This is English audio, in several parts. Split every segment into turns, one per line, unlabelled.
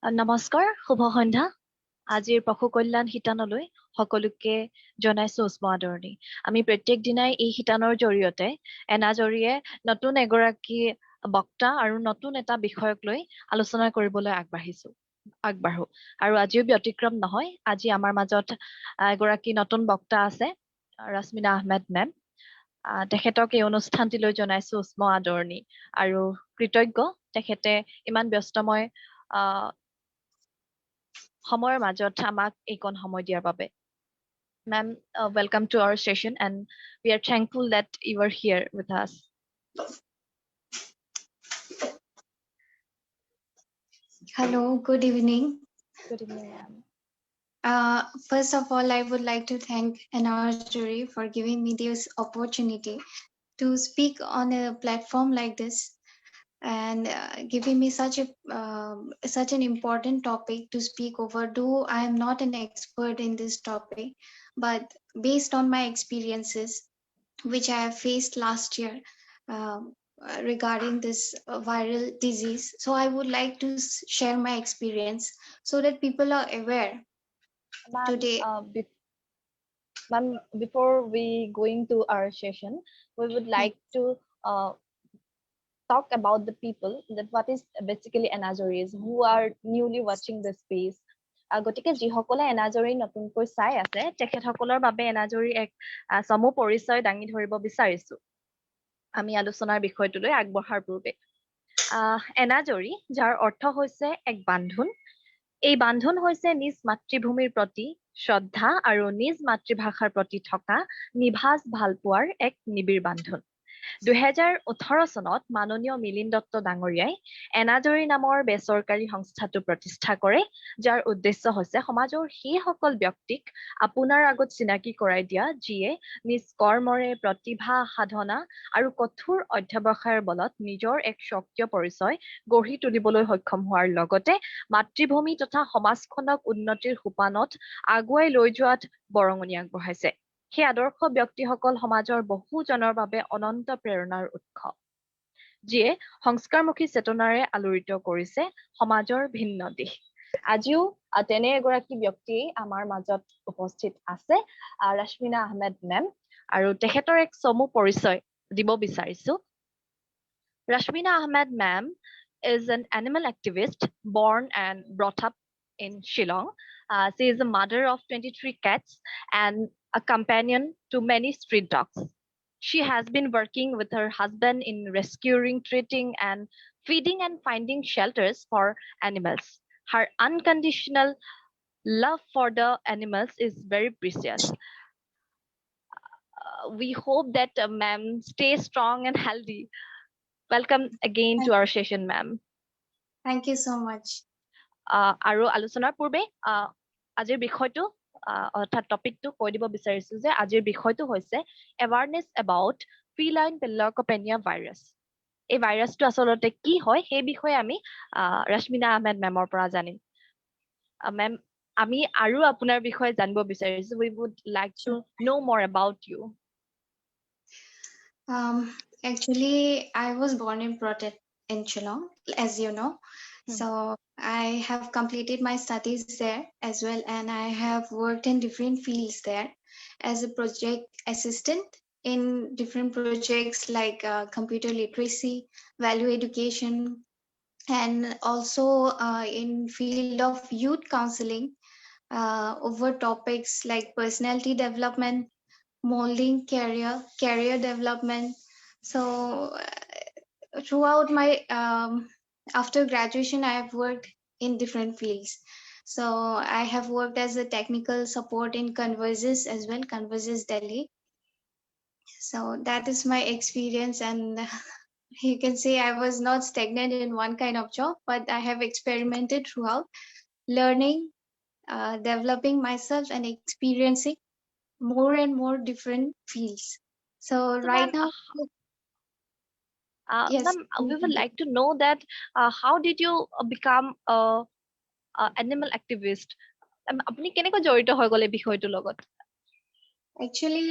নমস্কাৰ শুভ সন্ধ্যা আজিৰ পশু কল্যাণ শিতানলৈ সকলোকে জনাইছো উষ্ম আদৰণি আমি প্ৰত্যেক দিনাই এই শিতানৰ জৰিয়তে এনাজৰিয়ে নতুন এগৰাকী বক্তা আৰু নতুন এটা বিষয়ক লৈ আলোচনা কৰিবলৈ আগবাঢ়ো আৰু আজিও ব্যতিক্ৰম নহয় আজি আমাৰ মাজত এগৰাকী নতুন বক্তা আছে ৰাশমিনা আহমেদ মেম তেখেতক এই অনুষ্ঠানটিলৈ জনাইছো উষ্ম আদৰণি আৰু কৃতজ্ঞ তেখেতে ইমান ব্যস্তময় সময়ৰ মাজত আমাক এইকণ সময় দিয়াৰ বাবে Ma'am, welcome to our session and we are thankful that you are here with us.
Hello, good evening.
Good evening, ma'am.
First of all, I would like to thank Anarjuri for giving me this opportunity to speak on a platform like this and giving me such an important topic to speak over. Though I am not an expert in this topic, but based on my experiences, which I have faced last year regarding this viral disease, so I would like to share my experience so that people are aware. Today,
Ma'am, before we going to our session, we would like to talk about the people that what is basically enazories who are newly watching this space. গতিকে যিসকলে এনাজৰি নতুনকৈ চাই আছে তেখেতসকলৰ বাবে এনাজৰি এক সমু পৰিচয় দাঙি ধৰিব বিচাৰিছো আমি আলোচনাৰ বিষয়টোলৈ আগবঢ়াৰ পূৰ্বে এনাজৰি যাৰ অৰ্থ হৈছে এক বান্ধোন এই বান্ধোন হৈছে নিজ মাতৃভূমিৰ প্ৰতি শ্ৰদ্ধা আৰু নিজ মাতৃভাষাৰ প্ৰতি থকা নিভাজ ভালপোৱাৰ এক নিবিড় বান্ধোন 2018 চনত মাননীয় মিলিন দত্ত ডাঙৰীয়াই এনাজৰি নামৰ বেচৰকাৰী সংস্থাটো প্ৰতিষ্ঠা কৰে যাৰ উদ্দেশ্য হৈছে সমাজৰ সেই সকল ব্যক্তিক আপোনাৰ আগত চিনাকি কৰাই দিয়া যিয়ে নিজ কৰ্মৰে প্ৰতিভা সাধনা আৰু কঠোৰ অধ্যৱসায়ৰ বলত নিজৰ এক সক্ৰিয় পৰিচয় গঢ়ি তুলিবলৈ সক্ষম হোৱাৰ লগতে মাতৃভূমি তথা সমাজখনক উন্নতিৰ সোপানত আগুৱাই লৈ যোৱাত বৰঙণি আগবঢ়াইছে সেই আদৰ্শ ব্যক্তিসকল সমাজৰ বহুজনৰ বাবে অনন্ত প্ৰেৰণাৰ উৎস যিয়ে সংস্কাৰমুখী চেতনাৰে আলোড়িত কৰিছে সমাজৰ ভিন্ন দিশ আজিও তেনে এগৰাকী ব্যক্তি আমাৰ মাজত উপস্থিত আছে ৰাশমিনা আহমেদ মেম আৰু তেখেতৰ এক চমু পৰিচয় দিব বিচাৰিছো Rashmina Ahmed ma'am is an animal activist born and brought up in Shillong. She is a mother of 23 cats and a companion to many street dogs. She has been working with her husband in rescuing, treating, and feeding and finding shelters for animals. Her unconditional love for the animals is very precious. We hope that ma'am stays strong and healthy. Welcome again to our session, ma'am.
Thank you so much.
আৰু আলোচনাৰ পূৰ্বে আজিৰ বিষয়টো অৰ্থাৎ টপিকটো কৈ দিব বিচাৰিছো যে আজিৰ বিষয়টো হৈছে awareness about feline Panleukopenia virus. এই ভাইৰাছটো আচলতে কি হয় সেই বিষয়ে আমি ৰাশমিনা আহমেদ মেমৰ পৰা জানিম মেম আমি আৰু আপোনাৰ বিষয়ে জানিব বিচাৰিছো we would like to know more about you.
Actually, I was born and brought up in Shillong, as you know. So I have completed my studies there as well, and I have worked in different fields there as a project assistant in different projects like computer literacy, value education, and also in field of youth counseling over topics like personality development, molding career development. So throughout my after graduation I have worked in different fields. So I have worked as a technical support in Converses as well, Converses Delhi. So that is my experience, and you can say I was not stagnant in one kind of job, but I have experimented throughout, learning, developing myself and experiencing more and more different fields. So right now, yes,
ma'am, we would like to know that how did you become a animal activist? আপুনি কেনেকৈ জড়িত হৈ গলে বিষয়টোৰ লগত?
Actually,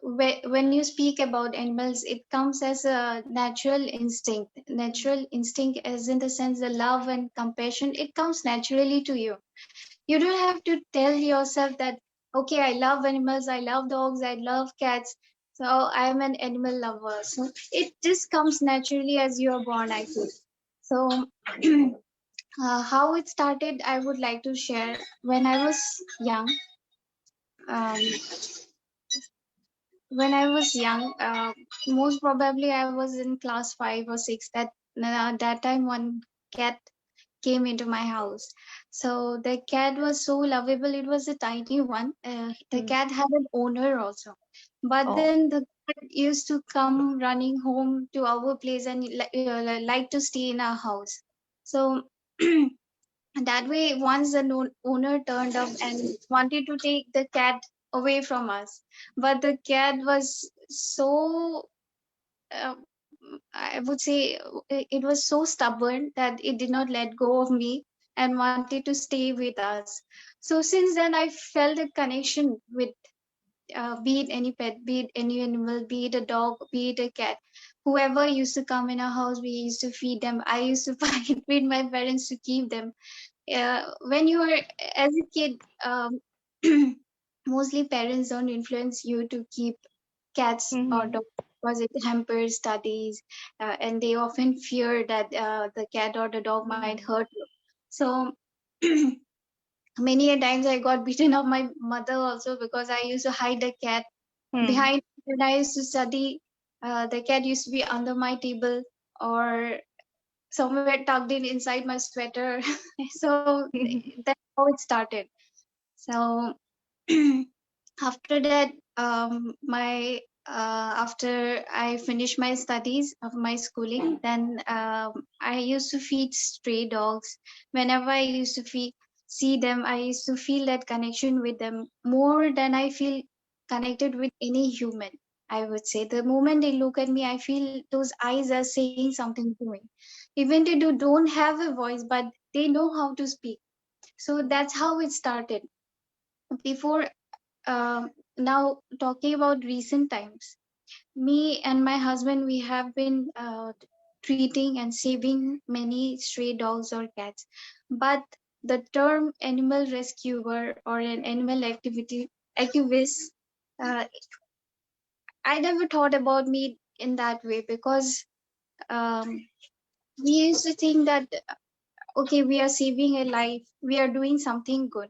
when you speak about animals, it comes as a natural instinct. Natural instinct, as in the sense the love and compassion, it comes naturally to you. You don't have to tell yourself that, okay, I love animals, I love dogs, I love cats, so I'm an animal lover. So it just comes naturally as you are born, I feel. So how it started, I would like to share. When I was young, um, most probably I was in class 5 or 6. That time one cat came into my house. So the cat was so lovable. It was a tiny one. The
Mm.
cat had an owner also, but
Oh.
then the cat used to come running home to our place and like to stay in our house. So that way, once the owner turned up and wanted to take the cat away from us, but the cat was so, uh, I would say, it was so stubborn that it did not let go of me and wanted to stay with us. So since then, I felt a connection with, be it any pet, be it any animal, be it a dog, be it a cat. Whoever used to come in our house, we used to feed them. I used to fight with my parents to keep them. When you are as a kid, mostly parents don't influence you to keep cats or
Mm-hmm.
dogs because it hampers studies, and they often fear that the cat or the dog might
Mm-hmm.
hurt you. So many a times I got beaten up my mother also because I used to hide the cat
Hmm.
behind. When I used to study, the cat used to be under my table or somewhere tucked in inside my sweater. So that's how it started. So after that, my after I finished my studies of my schooling, then I used to feed stray dogs. Whenever I used to see them, I used to feel that connection with them more than I feel connected with any human. I would say the moment they look at me, I feel those eyes are saying something to me. Even they don't have a voice, but they know how to speak. So that's how it started. Before, now talking about recent times, me and my husband, we have been treating and saving many stray dogs or cats, but the term animal rescuer or an animal activity activist, uh, I never thought about me in that way because um, we used to think that, okay, we are saving a life, we are doing something good.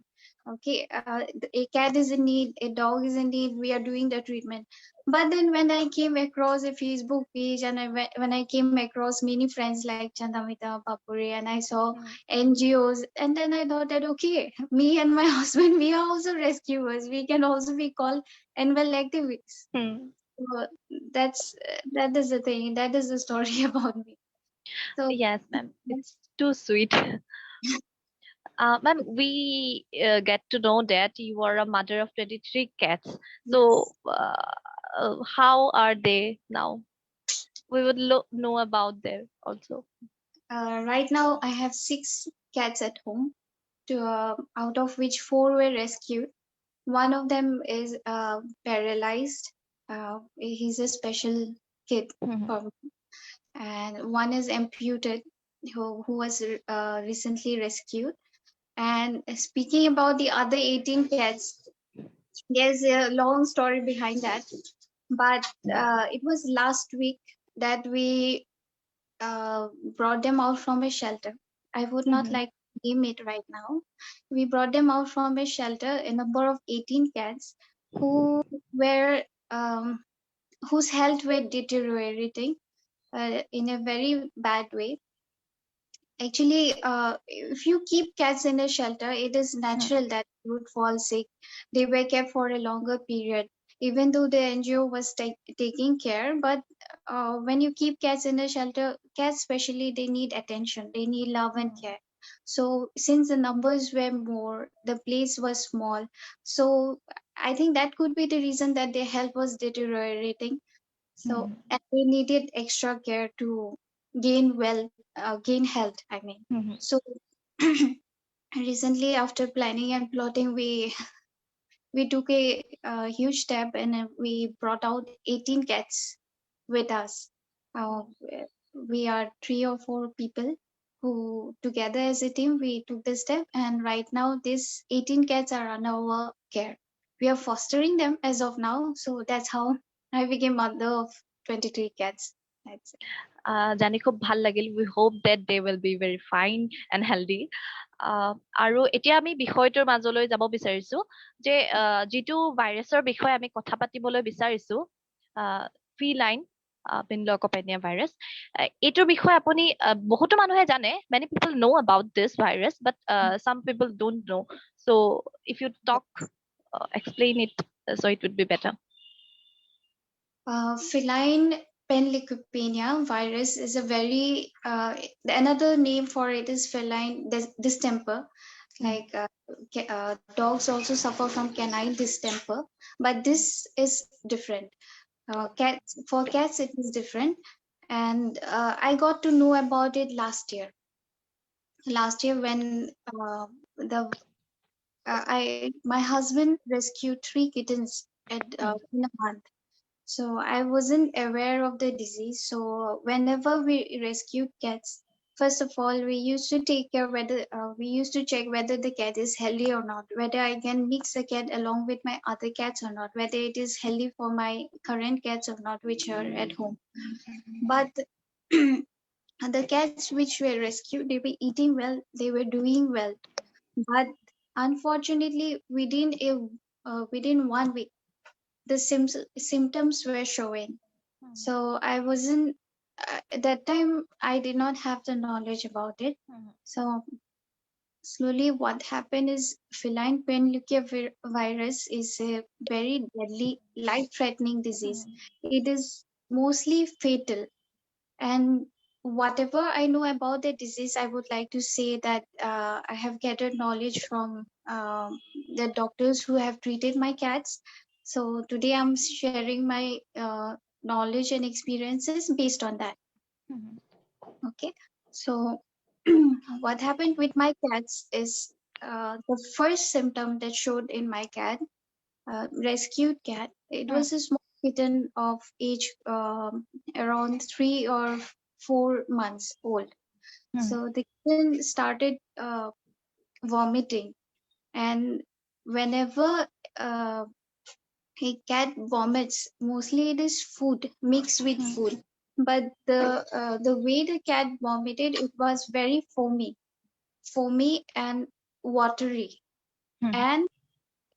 Okay, a cat is in need, a dog is in need, we are doing the treatment. But then when I came across a Facebook page, and when I came across many friends like Chandamita Papure, and I saw
Hmm.
NGOs, and then I thought that, okay, me and my husband, we are also rescuers, we can also be called animal activists.
Hmm.
So that is the thing, that is the story about me. So
Yes, ma'am. It's too sweet. Ma'am, we get to know that you are a mother of 23 cats. So,
yes.
how are they now? We would know about them also.
Right now, I have 6 cats at home, out of which 4 were rescued. One of them is paralyzed. He's a special kid
Mhm.
for me. And one is amputed, who was recently rescued. And speaking about the other 18 cats, there's a long story behind that. But it was last week that we uh, brought them out from a shelter. I would not
Mhm.
like to name it right now. We brought them out from a shelter, a number of 18 cats who were whose health were deteriorating in a very bad way. Actually, if you keep cats in a shelter, it is
Mhm.
natural that they would fall sick. They were kept for a longer period, even though the NGO was taking care. But when you keep cats in a shelter, cats especially, they need attention, they need love and
Mhm.
care. So, since the numbers were more, the place was small. So, I think that could be the reason that their health was deteriorating. So,
Mhm.
and they needed extra care to gain health, I mean.
Mhm.
So, recently, after planning and plotting, we we took a huge step and we brought out 18 cats with us. Uh, we are 3 or 4 people who together as a team we took this step, and right now these 18 cats are under our care. We are fostering them as of now, so that's how I became mother of 23 cats. That's it.
জানি খুব ভাল লাগিল। We hope that they will be very fine and healthy. আৰু এতিয়া আমি বিষয়টোৰ মাজলৈ যাব বিচাৰিছো যে যিটো ভাইৰাছৰ বিষয়ে আমি কথা পাতিবলৈ বিচাৰিছো, ফিলাইন পেনলকপেনিয়া ভাইৰাছ, এইটোৰ বিষয়ে আপুনি বহুতো মানুহে জানে, many people know' about this virus, but some people don't know', so' if you talk explain it, so it would be better.
Feline Panleukopenia virus is a very another name for it is feline distemper. Like dogs also suffer from canine distemper, but this is different. For cats it is different, and I got to know about it last year. Last year when the my husband rescued 3 kittens in a month. So I wasn't aware of the disease. So whenever we rescued cats, first of all, we used to take care whether we used to check whether the cat is healthy or not, whether I can mix the cat along with my other cats or not, whether it is healthy for my current cats or not, which are at home. But the cats which were rescued, they were eating well, they were doing well. But unfortunately, within 1 week, the symptoms were showing. So I wasn't at that time. I did not have the knowledge about it. So slowly, what happened is feline panleukopenia virus is a very deadly, life-threatening disease. It is mostly fatal, and whatever I know about the disease, I would like to say that I have gathered knowledge from the doctors who have treated my cats. So today I'm sharing my knowledge and experiences based on that. Okay. So what happened with my cats is the first symptom that showed in my cat, rescued cat, it was a small kitten of age around 3 or 4 months old. So the kitten started vomiting, and whenever a cat vomits, mostly it is food mixed with food. But the way the cat vomited, it was very foamy and watery, and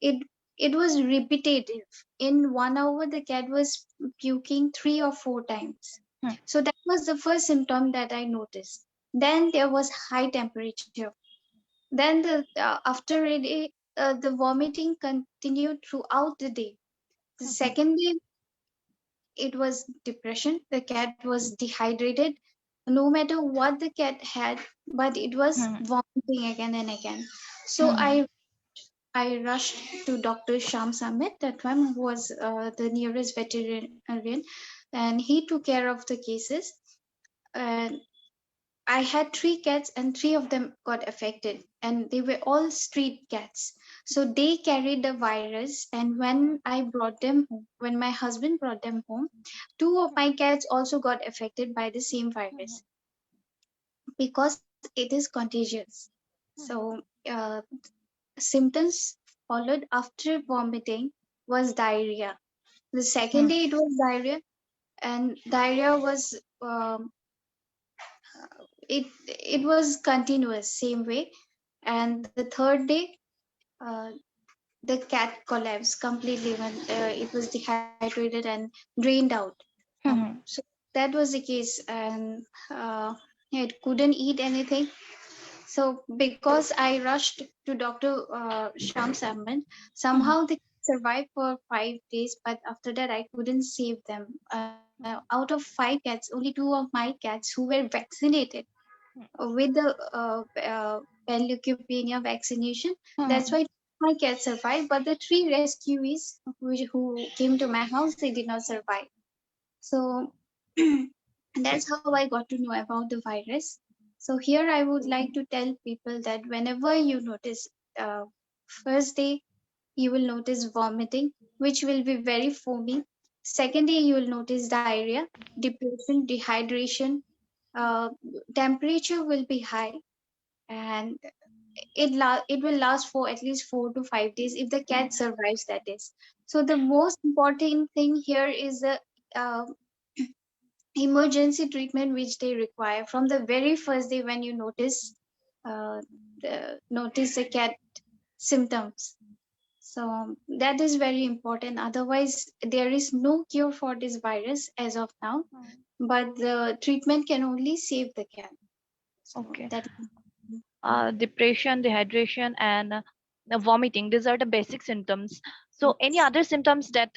it it was repetitive. In 1 hour, the cat was puking 3 or 4 times. So that was the first symptom that I noticed. Then there was high temperature. Then after a day, the vomiting continued throughout the day. The second day, it was depression. The cat was dehydrated. No matter what the cat had, but it was vomiting again and again. So I rushed to Dr. Shams Ahmed, that one who was the nearest veterinarian, and he took care of the cases. And I had 3 cats, and 3 of them got affected, and they were all street cats. So they carried the virus, and when my husband brought them home, 2 of my cats also got affected by the same virus because it is contagious. So symptoms followed after vomiting was diarrhea. The second day it was diarrhea, and diarrhea was it was continuous same way. And the third day, uh, the cat collapsed completely when it was dehydrated and drained out. So that was the case, and it couldn't eat anything. So because I rushed to Dr. Shams Ahmed, somehow they survived for 5 days, but after that I couldn't save them. Out of 5 cats, only 2 of my cats who were vaccinated with the Panleukopenia vaccination. That's why my cats survived, but the 3 rescuees who came to my house, they did not survive. So that's how I got to know about the virus. So here I would like to tell people that whenever you notice, first day you will notice vomiting, which will be very foamy. Secondly, you will notice diarrhea, depression, dehydration, uh, temperature will be high, and it will last for at least 4 to 5 days if the cat survives, that is. So the most important thing here is the uh, emergency treatment which they require from the very first day when you uh, notice the cat symptoms. So that is very important. Otherwise, there is no cure for this virus as of now, but the treatment can only save the cat. So
Okay.
that.
Depression, dehydration, and vomiting. These are the basic symptoms. So, any
Yes.
other symptoms that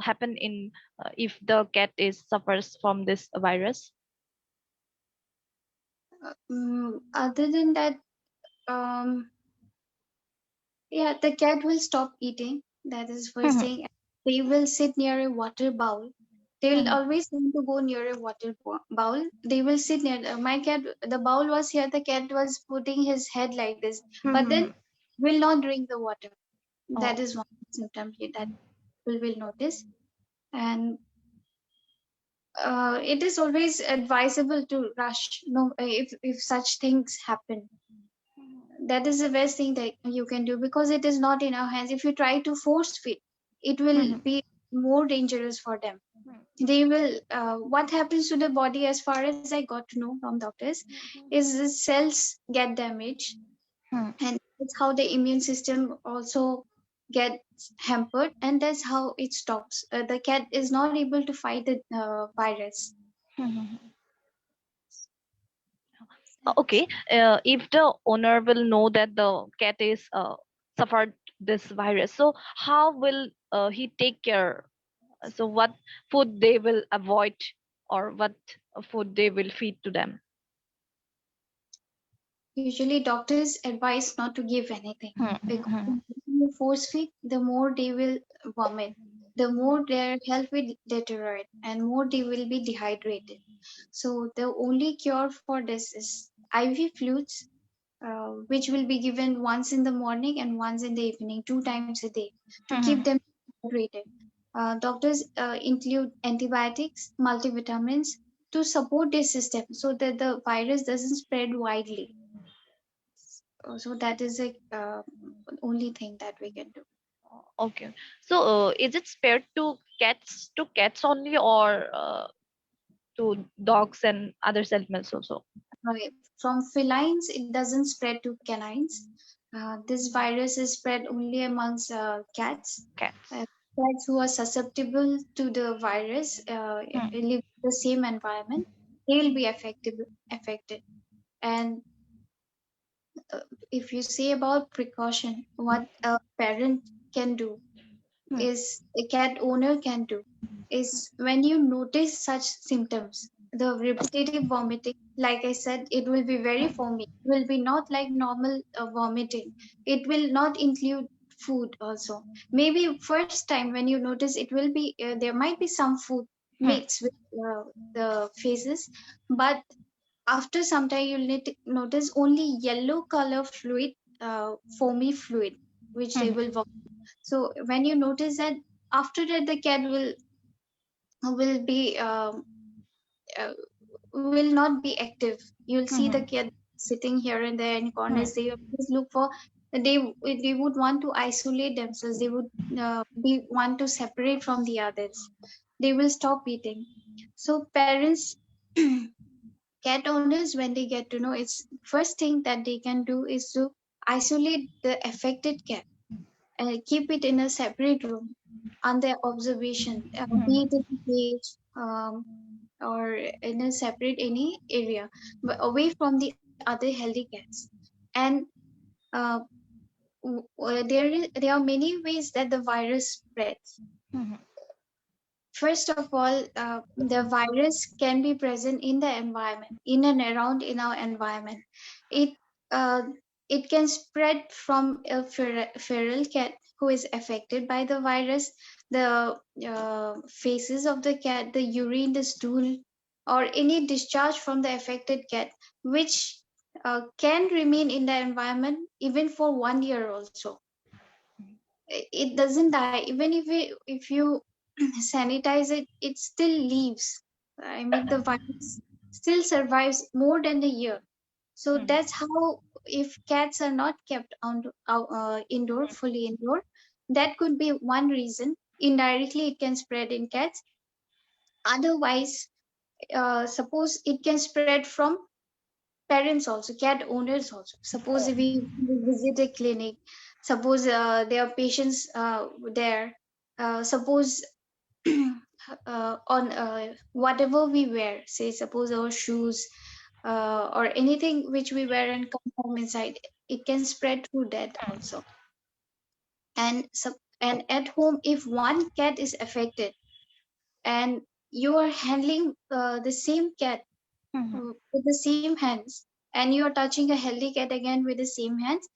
happen in if the cat is suffers from this virus?
Other than that, um, yeah, the cat will stop eating. That is first
Mhm,
thing. They will sit near a water bowl. They will
mhm,
always want to go near a bowl. They will sit near my cat. The bowl was here. The cat was putting his head like this, but then
mhm.
will not drink the water. That
Oh,
is one symptom that people will notice. And it is always advisable to rush. No, if such things happen, that is the best thing that you can do, because it is not in our hands. If you try to force feed, it will
mhm,
be more dangerous for them. They will what happens to the body, as far as I got to know from doctors, is the cells get damaged,
mhm,
and that's how the immune system also gets hampered, and that's how it stops. The cat is not able to fight the virus.
mhm. Okay. If the owner will know that the cat is suffered this virus, so how will he take care? So, what food they will avoid, or what food they will feed to them?
Usually, doctors advise not to give anything,
Hmm,
because
hmm,
the more you force feed, the more they will vomit, the more their health will deteriorate, and more they will be dehydrated. So, the only cure for this is IV fluids, which will be given once in the morning and once in the evening, 2 times a day, to keep
hmm,
them hydrated. Doctors include antibiotics, multivitamins to support their system so that the virus doesn't spread widely. So that is the only thing that we can do.
okay. So, is it spared to cats only, or to dogs and other animals also?
Okay. From felines, it doesn't spread to canines. This virus is spread only amongst cats.
Cats.
Cats who are susceptible to the virus
Hmm,
live in the same environment. They will be affected. And if you say about precaution, what a parent can do
hmm,
is a cat owner can do is, when you notice such symptoms, the repetitive vomiting, like I said, it will be very foamy, it will be not like normal vomiting, it will not include food also. Maybe first time when you notice, it will be there might be some food
hmm,
mixed with the faces, but after some time you'll notice only yellow color fluid, foamy fluid, which they
hmm,
will vomit. So when you notice that, after that the cat will be uh, will not be active. You'll see the
hmm,
cat sitting here and there in
hmm,
corners. They always look for, they would want to isolate themselves. They would be want to separate from the others. They will stop eating. So parents, cat owners, when they get to know, it's first thing that they can do is to isolate the affected cat and keep it in a separate room under observation, be it in a cage, or in a separate any area, but away from the other healthy cats. And uh, there are many ways that the virus spreads.
hmm,
First of all, the virus can be present in the environment, in and around in our environment. It uh, it can spread from a feral cat who is affected by the virus, the faces of the cat, the urine, the stool, or any discharge from the affected cat, which can remain in the environment even for 1 year also. it doesn't die. Even if you sanitize it, it still leaves. I mean, the virus still survives more than a year. So
Mhm.
that's how, if cats are not kept on indoor, fully indoor, that could be one reason. Indirectly, it can spread in cats. Otherwise, suppose it can spread from parents also, cat owners also. Suppose if we visit a clinic, suppose there are patients there, suppose on whatever we wear, say suppose our shoes or anything which we wear and come home inside, it can spread through that also. And at home, if one cat is affected and you are handling the same cat
Mhm.
with the same hands, and you are touching a healthy cat again with the same hands,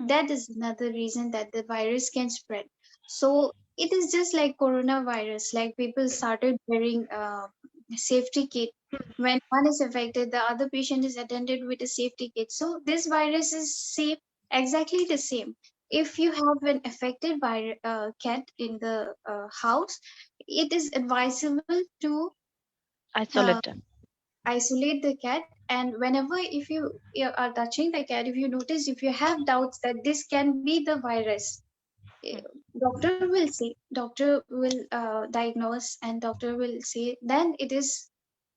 that is another reason that the virus can spread. So it is just like coronavirus, like people started wearing safety kit. When one is affected, the other patient is attended with a safety kit. So this virus is safe, exactly the same. If you have an affected cat in the house, it is advisable to uh,
Isolate them.
isolate the cat. And whenever, if you are touching the cat, if you notice, if you have doubts that this can be the virus, eh, doctor will say, doctor will diagnose, and doctor will say, then it is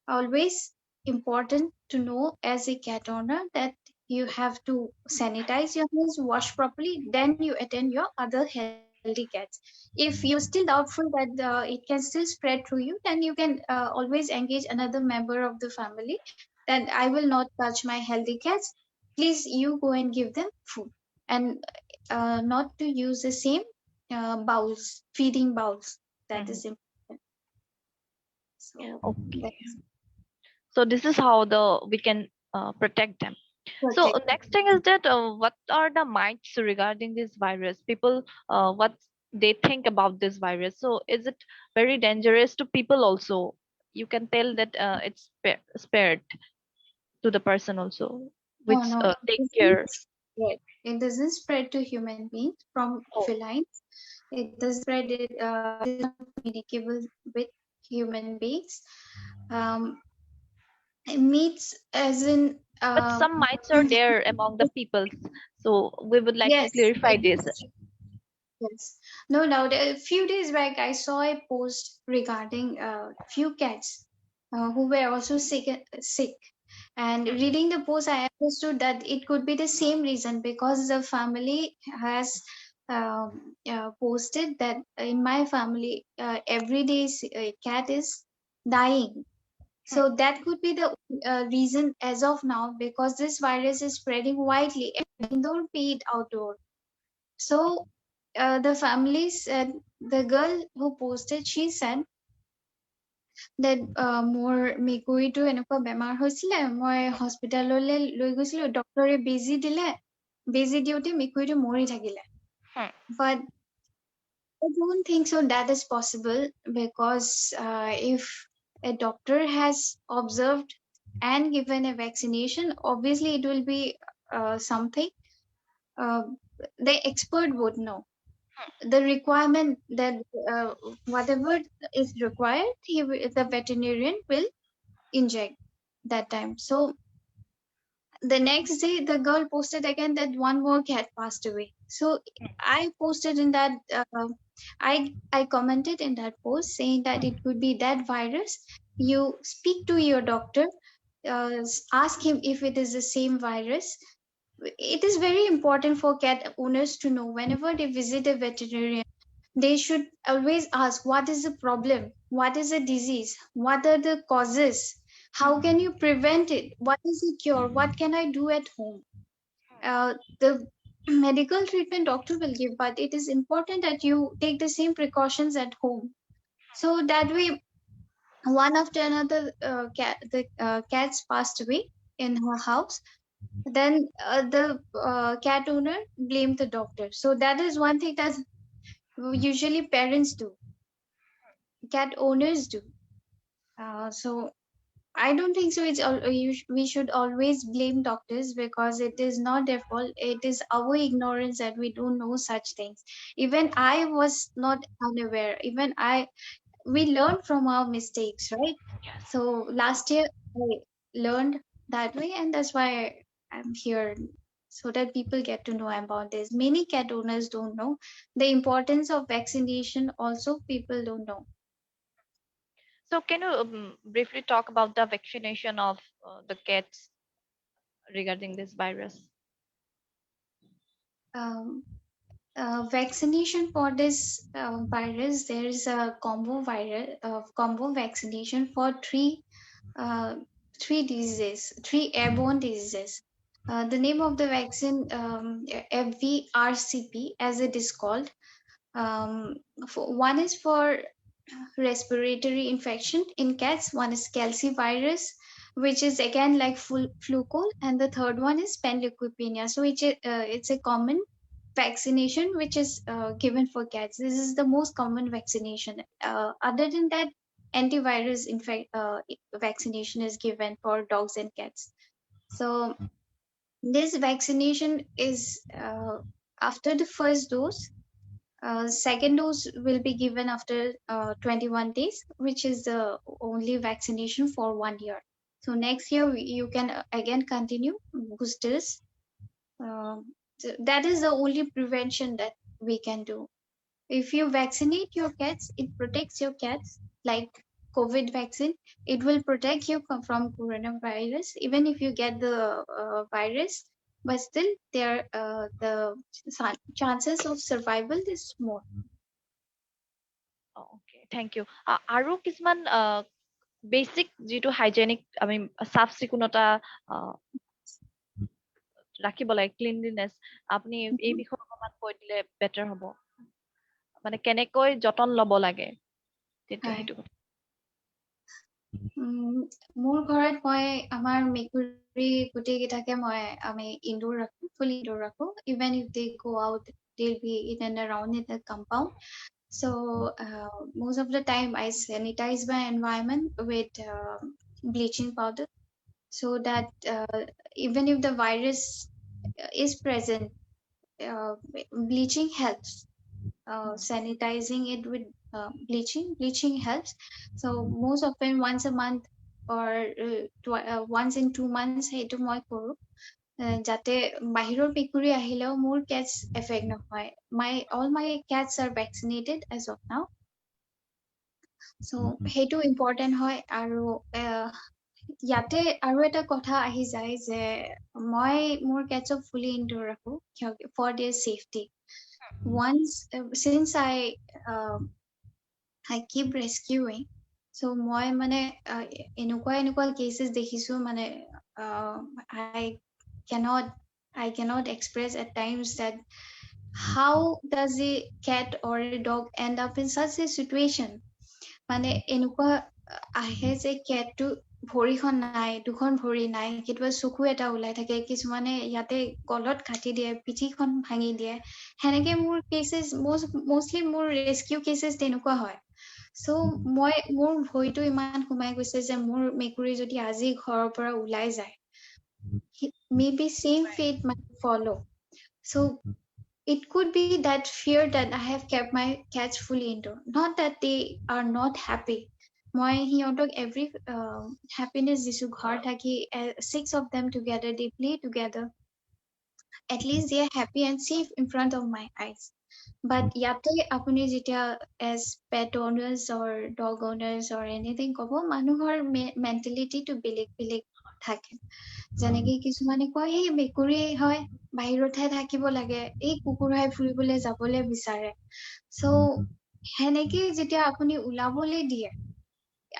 always important to know as a cat owner that you have to sanitize your hands, wash properly, then you attend your other healthy cats. If you're still doubtful that it can still spread through you, then you can always engage another member of the family, that I will not touch my healthy cats, please you go and give them food. And not to use the same bowls, feeding bowls. That
Mhm.
is important. So
Okay.
that's
So this is how we can protect them. So
protect.
next thing is that what are the myths regarding this virus? People, what they think about this virus. So is it very dangerous to people also? You can tell that it's spared to the person also,
No,
which
no, it
take
doesn't
care.
spread. It doesn't spread to human beings from
Oh,
felines. It doesn't spread. It is not communicable with human beings. Um, meats as in
but some myths are there among the peoples. So we would like to
yes,
clarify this.
yes. No doubt. A few days back, I saw a post regarding few cats who were also sick. And reading the post, I understood that it could be the same reason, because the family has posted that in my family, every day cat is dying. So that could be the reason as of now, because this virus is spreading widely, indoor be it outdoor. So the family said, the girl who posted, she said that মোৰ মেকুৰীটো এনেকুৱা বেমাৰ হৈছিলে, মই হস্পিটাললৈ লৈ গৈছিলো, ডক্তৰে বেজি দিলে, বেজি দিওঁতে মেকুৰীটো মৰি থাকিলে।
Hmm.
But I don't think so that is possible, because if a doctor has observed and given a vaccination, obviously it will be something uh, the expert would know the requirement, that whatever is required, the veterinarian will inject that time. So the next day, the girl posted again that one more cat passed away. So I posted in that, I commented in that post saying that it could be that virus. You speak to your doctor, ask him if it is the same virus. It is very important for cat owners to know, whenever they visit a veterinarian, they should always ask, what is the problem, what is the disease, what are the causes, how can you prevent it, what is the cure, what can I do at home. The medical treatment doctor will give, but it is important that you take the same precautions at home. So that way, one after another, the cats passed away in her house. Then the cat owner blamed the doctor. So that is one thing that usually parents do, cat owners do. So I don't think so. We should always blame doctors because it is not their fault. It is our ignorance that we don't know such things. Even I was not unaware. Even we learn from our mistakes, right?
Yes.
So last year I learned that way, and that's why I'm here, so that people get to know about this. Many cat owners don't know the importance of vaccination. Also, people don't know.
So can you briefly talk about the vaccination of the cats regarding this virus?
Um, Vaccination for this virus, there is a combo vaccination for uh, three diseases, three airborne diseases. The name of the vaccine, FVRCP, as it is called. Um, One is for respiratory infection in cats. One is calcivirus, which is again like flu cold, and the third one is Panleukopenia. So it's a common vaccination which is given for cats. This is the most common vaccination. Other than that, antivirus vaccination is given for dogs and cats. So this vaccination is after the first dose. Second dose will be given after 21 days, which is the only vaccination for 1 year. So next year you can again continue boosters. That is the only prevention that we can do. If you vaccinate your cats, it protects your cats like COVID vaccine. It will protect you from coronavirus, even if you get the virus. But still, the chances of survival is more.
Okay, thank you. আৰু কিছুমান basic যিটো hygienic আমি চাফ চিকুণতা ৰাখিব লাগে, cleanliness, আপুনি এই বিষয়ে অকমান কৈ দিলে বেটাৰ হ'ব। মানে কেনেকৈ যতন ল'ব লাগে তেতিয়া
হয়।
সেইটো কথা।
মোৰ ঘৰত মই আমাৰ মেকুৰী গোটেইকেইটাকে আমি ইনডোৰ ৰাখো, ফুল ইনডোৰ ৰাখো. Even if they go out, they'll be in and around in the compound. So most of the time I sanitize my environment with bleaching powder, so that even if the virus is present, bleaching helps. Sanitizing it with bleaching helps. So most often once a month or once in 2 months সেইটো মই কৰো, যাতে বাহিৰৰ মেকুৰী আহিলেও মোৰ cats affect নহয়. All my cats are vaccinated as of now. So সেইটো important হয়. আৰু ইয়াতে আৰু এটা কথা আহি যায় যে মই মোৰ cats fully indoor ৰাখো for their safety. Once since I keep rescuing, so মই মানে এনেকুৱা cases দেখিছো, মানে I cannot express at times that how does a cat or a dog end up in such a situation. মানে এনেকুৱা আহে যে কেটটো ভৰিখন নাই, দুখন ভৰি নাই, কেতিয়াবা চকু এটা ওলাই থাকে, কিছুমানে ইয়াতে গলত কাটি দিয়ে, পিঠিখন ভাঙি দিয়ে। সেনেকে মোৰ কেছেছ মষ্টলি মোৰ ৰেস্কিউ কেছেছ তেনেকুৱা হয়। চ' মোৰ ভয়টো ইমান সোমাই গৈছে যে মোৰ মেকুৰী যদি আজি ঘৰৰ পৰা ওলাই যায়, maybe same fate might follow. So it could be that fear that I have kept my cats fully indoor. Not that they are not happy. মই সিহঁতক every happiness দিছো, ঘৰ থাকি 6 of them together, they play together. At least they are happy and safe in front of my eyes. But ইয়াতে আপুনি যেতিয়া as pet owners or dog owners or anything ক'ব, মানুহৰ মেণ্টেলিটিটো বেলেগ থাকে। যেনেকে কিছুমানে কয় এই মেকুৰী হয়, বাহিৰতহে থাকিব লাগে, এই কুকুৰাই ফুৰিবলৈ যাবলৈ বিচাৰে। চ' সেনেকে যেতিয়া আপুনি ওলাবলৈ দিয়ে,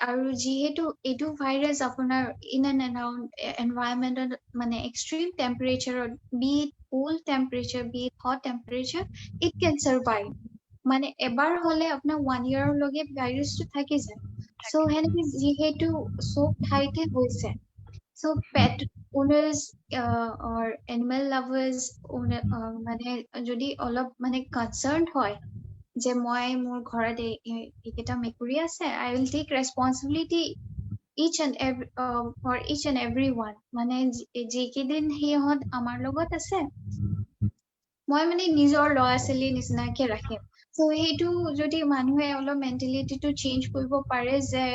আৰু যিহেতু এইটো ভাইৰাছ আপোনাৰ ইন এণ্ড এৰাউণ্ড এনভাইৰনমেণ্টত, মানে এক্সট্ৰিম টেম্পাৰেচাৰত, be it cold temperature, be it hot temperature, it can survive. মানে এবাৰ হলে আপোনাৰ 1 yearলৈকে ভাইৰাছটো থাকি যায়। চ' সেনেকে যিহেতু চব ঠাইতে হৈছে, so pet owners or animal lovers মানে যদি অলপ মানে concerned হয় যে মই মোৰ ঘৰত এইকেইটা মেকুৰী আছে, I will take responsibility each and every for each and everyone মানে যেকেইদিন সিহঁত আমাৰ লগত আছে মই মানে নিজৰ ল'ৰা ছোৱালী নিচিনাকে ৰাখিম so সেইটো যদি মানুহে অলপ মেন্টেলিটিটো চেঞ্জ কৰিব পাৰে যে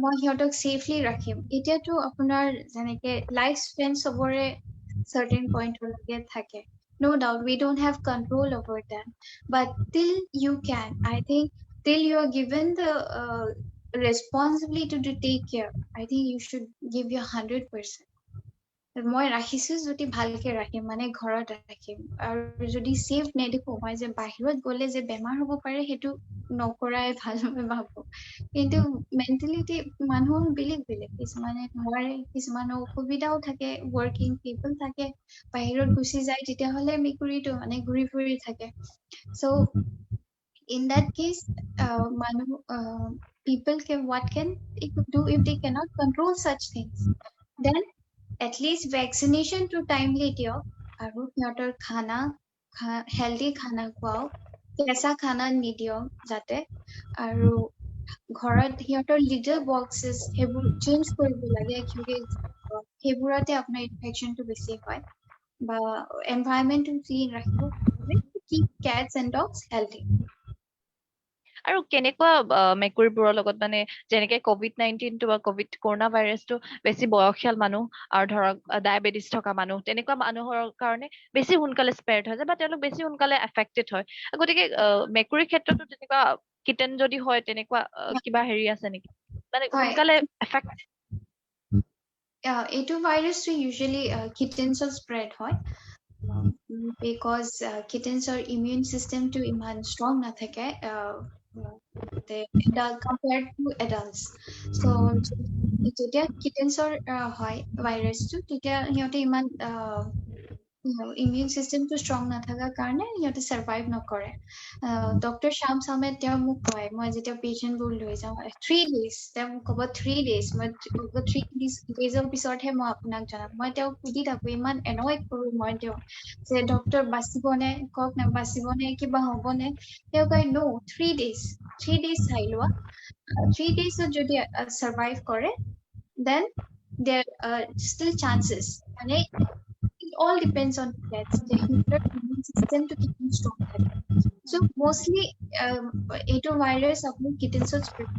মই সিহঁতক সেফলি ৰাখিম এতিয়াতো আপোনাৰ যেনেকে লাইফ স্পেন সবৰে certain point লৈকে থাকে no doubt we don't have control over that but till you can I think till you are given the responsibility to take care I think you should give your 100% মই ৰাখিছো যদি ভালকে ৰাখিম মানে ঘৰত ৰাখিম আৰু যদি সেফ নেদেখো মই যে বাহিৰত গলে যে বেমাৰ হ'ব পাৰে সেইটো নকৰাই ভাল মই ভাবো কিন্তু মেন্টেলিটি মানুহৰ বেলেগ বেলেগ কিছুমানে নোৱাৰে কিছুমানৰ অসুবিধাও থাকে ৱৰ্কিং পিপল থাকে বাহিৰত গুচি যায় তেতিয়াহ'লে মেকুৰীটো মানে ঘূৰি ফুৰি থাকে so in that case people can what can they do if they cannot control such things then at least vaccination to timely দিয়ক আৰু সিহঁতৰ খানা হেলদি খানা খুৱাওক কেঁচা খানা নিদিয়ক যাতে আৰু ঘৰত সিহঁতৰ লিটল বক্সেছ সেইবোৰ চেঞ্জ কৰিব লাগে সেইবোৰতে আপোনাৰ ইনফেকশ্যনটো বেছি হয় বা এনভাইৰনমেন্টটো ক্লিন ৰাখিব keep cats and dogs healthy
আৰু কেনেকুৱা মেকুৰীবোৰৰ লগত মানে যেনেকে COVID-19 বা কৰোনা ভাইৰাছটো বেছি বয়সীয়াল মানুহ আৰু ধৰক ডায়েবেটিছ থকা মানুহ তেনেকুৱা মানুহৰ কাৰণে বেছি সোনকালে স্প্ৰেড হৈ যায় বা তেওঁলোক বেছি সোনকালে এফেক্টেড হয় গতিকে মেকুৰীৰ ক্ষেত্ৰতো তেনেকুৱা কিটেন যদি হয় তেনেকুৱা কিবা হেৰি আছে নেকি মানে
হয়
সোনকালে এফেক্ট
এইটো ভাইৰাছটো ইউজুৱেলি কিটেন্সত স্প্ৰেড হয় because kittensৰ immune system to Iman strong নাথাকে compared to adults so যেতিয়া kittensৰ হয় ভাইৰাছটো তেতিয়া সিহঁতে ইমান ইমিউন চিষ্টেমটো ষ্ট্ৰং নাথাকাৰ কাৰণে সিহঁতে সাৰ্ভাইভ নকৰে ডক্টৰ শ্যাম সামেদ তেওঁ মোক কয় মই যেতিয়া পেচেণ্টবোৰ লৈ যাওঁ 3 days তেওঁ মোক ক'ব 3 days মই 3 days পিছতহে মই আপোনাক জনাম মই তেওঁক সুধি থাকো ইমান এনয় কৰো মই তেওঁক যে ডক্টৰ বাচিবনে কওক না বাচিবনে কিবা হ'বনে তেওঁ কয় no 3 days চাই লোৱা 3 daysত যদি সাৰ্ভাইভ কৰে then there are still chances মানে it all depends on the cats. The immune system to keep them strong. So mostly, A2 virus upon kittens spread,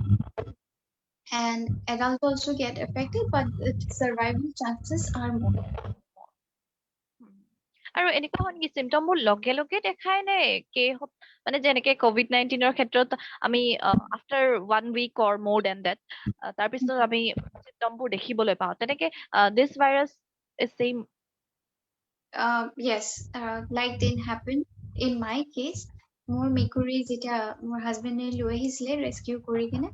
and adults also get affected, but the survival chances are more.
আৰু এনেকুৱা হয় নেকি চিমটমবোৰ লগে লগে দেখায় নে মানে যেনেকে COVID-19 ক্ষেত্ৰত আমি after 1 week or more than that তাৰপিছত আমি চিমটমবোৰ দেখিবলৈ পাওঁ তেনেকে this virus is same
Yes, like didn't happen in my case. More মেকুৰী যেতিয়া মোৰ হাজবেণ্ডে লৈ আহিছিলে ৰেস্কিউ কৰি কিনে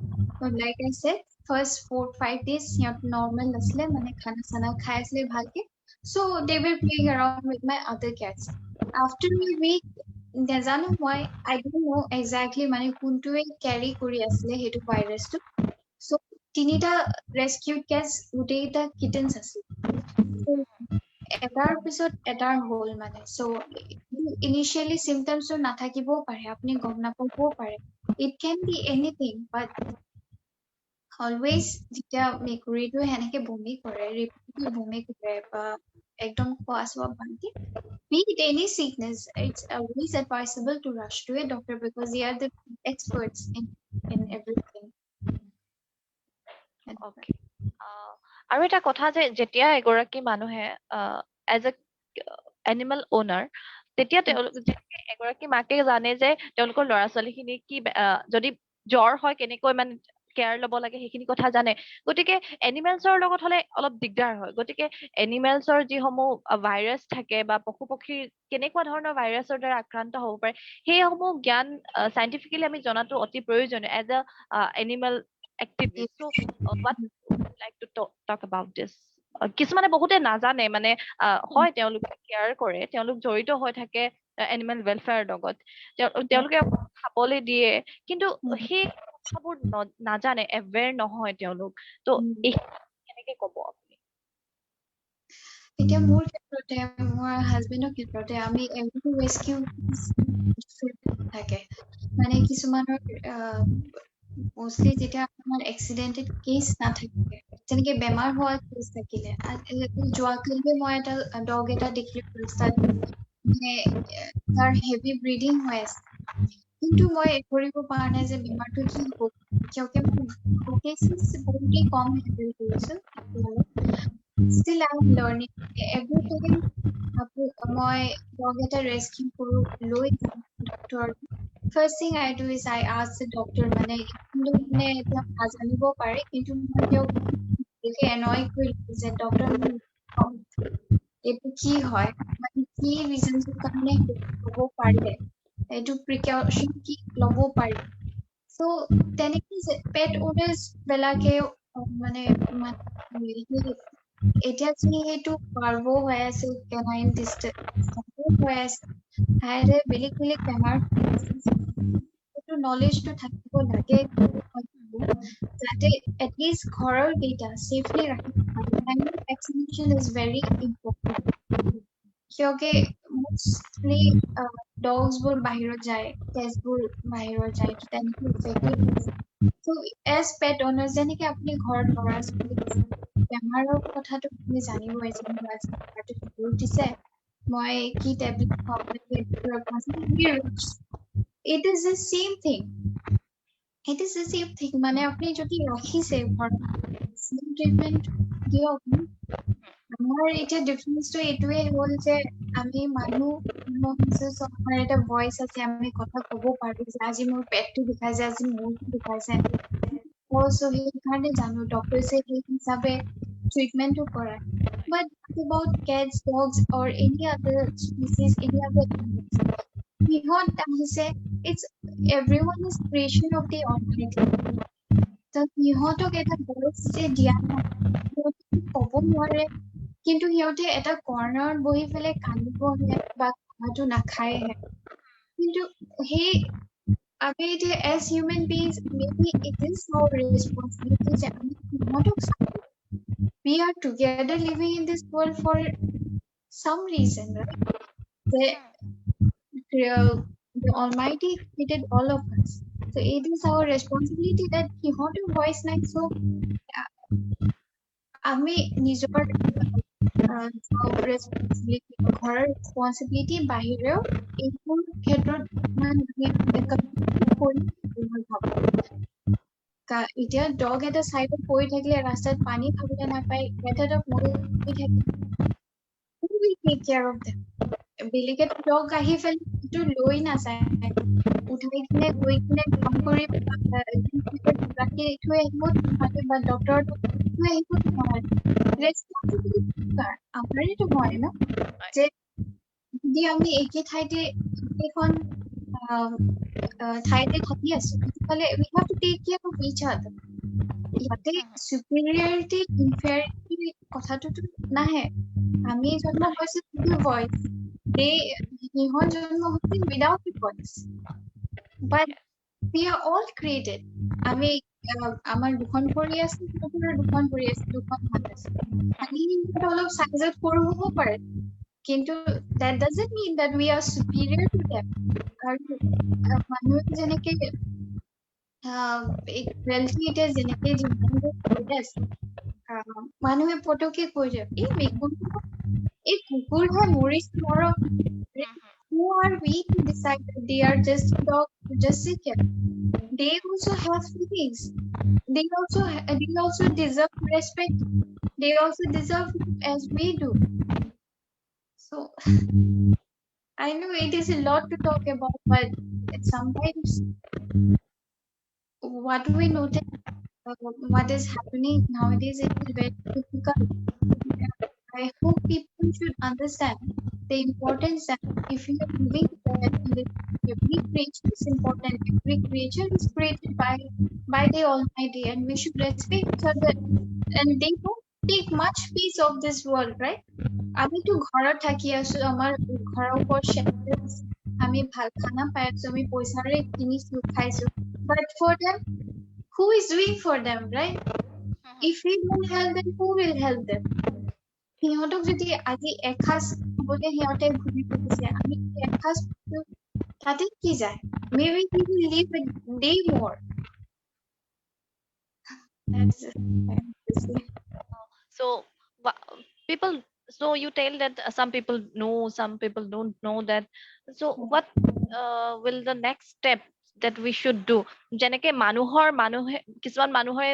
like I said first 4-5 days সিহঁত normal আছিলে মানে খানা চানা খাই আছিলে ভালকে so they were playing around with my other cats after a week নাজানো মই I don't know exactly মানে কোনটোৱে carry কৰি আছিলে সেইটো ভাইৰাছটো so তিনিটা rescued cats গোটেইটা kittens আছিল so এটাৰ পিছত এটাৰ হ'ল মানে so initially symptoms নাথাকিবও পাৰে আপুনি গম নাপাবও পাৰে it can be anything but always যেতিয়া মেকুৰীটো সেনেকে বমি কৰে ৰিপিটেডলি বমি কৰে বা একদম খোৱা চোৱা বান্ধি be it any sickness it's always advisable to rush to a doctor because they are the experts in everything
okay আৰু এটা কথা যে যেতিয়া এগৰাকী মানুহে এজ এ এনিমেল ওনাৰ তেতিয়া তেওঁলোক এগৰাকী মাকে জানে যে তেওঁলোকৰ ল'ৰা ছোৱালীখিনি কি যদি জ্বৰ হয় কেনেকৈ মানে কেয়াৰ ল'ব লাগে সেইখিনি কথা জানে গতিকে এনিমেলছৰ লগত হলে অলপ দিগদাৰ হয় গতিকে এনিমেলছৰ যিসমূহ ভাইৰাছ থাকে বা পশু পক্ষীৰ কেনেকুৱা ধৰণৰ ভাইৰাছৰ দ্বাৰা আক্ৰান্ত হ'ব পাৰে সেইসমূহ জ্ঞান চাইণ্টিফিকেলি আমি জনাটো অতি প্ৰয়োজনীয় এজ এ এনিমেল এক্টিভিষ্ট চ' what like to talk about this কিছুমানে বহুতে নাজানে মানে হয় তেওঁলোকে কেয়াৰ কৰে তেওঁলোক জড়িত হৈ থাকে এনিমেল ৱেলফেয়াৰ লগত তেওঁলোকে খাবলৈ দিয়ে কিন্তু সেই কথাবোৰ নাজানে এৱেৰ নহয় তেওঁলোক তো এই কেনেকে ক'ব আপুনি
এতিয়া মোৰ ক্ষেত্ৰতে মোৰ হাজবেণ্ডৰ ক্ষেত্ৰতে আমি এভৰি ৰেস্কিউ থাকে মানে কিছুমানৰ মোষ্টলি যেতিয়া আপোনাৰ এক্সিডেণ্টেড কেছ নাথাকে, যেনেকে বেমাৰ হোৱা কেছ থাকিলে, যোৱাকালি মই এটা ডগ এটা দেখিলো ৰাস্তাত, মানে তাৰ হেভি ব্লিডিং হৈ আছে, কিন্তু মই কৰিব পৰা নাই যে বেমাৰটো কি হ'ব, কিয়কি মই কেছেছ বহুতেই কম হেণ্ডেল কৰিছো এতিয়ালৈ। Still I am learning. Every time মই dog এটা rescue কৰো, লৈ যাওঁ doctor, first thing I do is I ask the doctor, মানে কিন্তু মানে এতিয়া নাজানিব পাৰে, কিন্তু মই তেওঁক annoy কৰি যে ডক্টৰ এইটো কি হয়, মানে কি ৰিজনছৰ কাৰণে হ'ব পাৰে, এইটো প্ৰিকশ্যন কি ল'ব পাৰি। So তেনেকে পেট ওনাৰ্ছ বিলাকে মানে এতিয়া যিহেতু পাৰ্ব হৈ আছে, কেনাইন ডিষ্টেঞ্চ হৈ আছে, তাৰে বেলেগ বেলেগ বেমাৰ সেইটো নলেজটো থাকিব লাগে, যাতে এটলিষ্ট ঘৰৰ কেইটা ছেফলি ৰাখিব পাৰে। Timing vaccination is very important, কিয়কি মোষ্টলি ডগছবোৰ বাহিৰত যায়, কেছবোৰ বাহিৰত যায়, তেনেকে ইফেক্টেড হৈছে। So as pet owners, যেনেকে আপুনি ঘৰত ল'ৰা ছোৱালী আছে, বেমাৰৰ কথাটো আপুনি জানিবই যে মোৰ আজি বেমাৰটো জ্বৰ উঠিছে, মই কি টেবলেট খুৱাব, it is the same thing. It is the same thing. মানে আপুনি যদি ৰাখিছে ঘৰত same treatment দিয়ক। আমাৰ এতিয়া ডিফাৰেন্সটো এইটোৱে হ'ল যে আমি মানুহ আমাৰ এটা ভইচ আছে, আমি কথা ক'ব পাৰো যে আজি মোৰ পেটটো বিষাইছে, আজি মূৰটো বিষাইছে, সেইকাৰণে জানো ডক্টৰে সেই হিচাপে ট্ৰিটমেন্টটো কৰায়। But about cats, dogs or any other species, any other animals, সিহঁত আহিছে, it's everyone is creation of the Almighty. তো সিহঁতক এটা ভইচ যে দিয়া নাই, সিহঁতে ক'ব নোৱাৰে, কিন্তু সিহঁতে এটা কৰ্ণাৰত বহি পেলাই কান্দিবহে বা খানাটো নাখায়হে। কিন্তু সেই আমি এতিয়া as human beings, maybe it is our responsibility যে আমি সিহঁতক চাওঁ। We are together living in this world for some reason, right? The Almighty created all of us. So it is our responsibility that সিহঁতৰ voice নাই, so আমি নিজৰ responsibility, ঘৰৰ responsibility বাহিৰেও এইবোৰ ক্ষেত্ৰত মই ভাবো। এতিয়া ডগ এটা চাইডত পৰি থাকিলে, ৰাস্তাত পানী খাবলৈ নাপায়, এটাত মৰি থাকে, who will take care of them? বেলেগ এটা ডগ আহি পেলাই সেইটো লৈ নাযায়, উঠাই কিনে গৈ কিনে কাম কৰি ৰাখি থৈ আহিব নোৱাৰে, বা ডক্টৰ থৈ আহিব নোৱাৰে। ৰেছপন্সিবিলিটি আমাৰেতো হয় ন, যে যদি আমি একে ঠাইতে একেখন ঠাইতে থাকি আছো, তেতিয়াহ'লে we have to take care of each other. ইয়াতে superiority, inferiority কথাটোতো নাহে। আমি জন্ম হৈছো with a voice, সিহঁত জন্ম হৈছিল without a voice, but we are all created. আমি আমাৰ দুখন ভৰি আছে, সিহঁতৰ দুখন ভৰি আছে, দুখন হাত আছে, খালি সিহঁত অলপ চাইজত সৰু হ'ব পাৰে, কিন্তু that doesn't mean that we are superior to them. আৰু মানুহে যেনেকে ইকুৱেলিটি এতিয়া যেনেকে যিমানবোৰ কৰি আছে, মানুহে পটকে কৈ যায় এই মেকুৰীটো, এই কুকুৰহে মৰিছে মৰক। Who are we to decide that they are just dog, just sick? They also have feelings. They also deserve respect. They also deserve as we do. So I know it is a lot to talk about, but sometimes what we notice, what is happening nowadays, it is very difficult. I hope people should understand the importance that if you are living there, every creature is important. Every creature is created by the Almighty, and we should respect each other. And they don't take much piece of this world, right? আমি তো ঘৰত থাকি আছো, আমাৰ ঘৰৰ ওপৰত shelter আছে, আমি ভাল খানা পাই আছো, আমি পইচাৰে কিনিছো খাইছো, but for them, who is doing for them, right? If we don't help them, who will help them? সিহঁতক যদি আজি এসাঁজ খাবলৈ সিহঁতে ঘূৰি ফুৰিছে, আমি এসাঁজ তাতে কি যায়? Maybe we will live a day more, That's obviously.
So people, so you tell that some people know, some people don't know that. So what will the next step that we should do? যেনেকে মানুহে কিছুমান মানুহে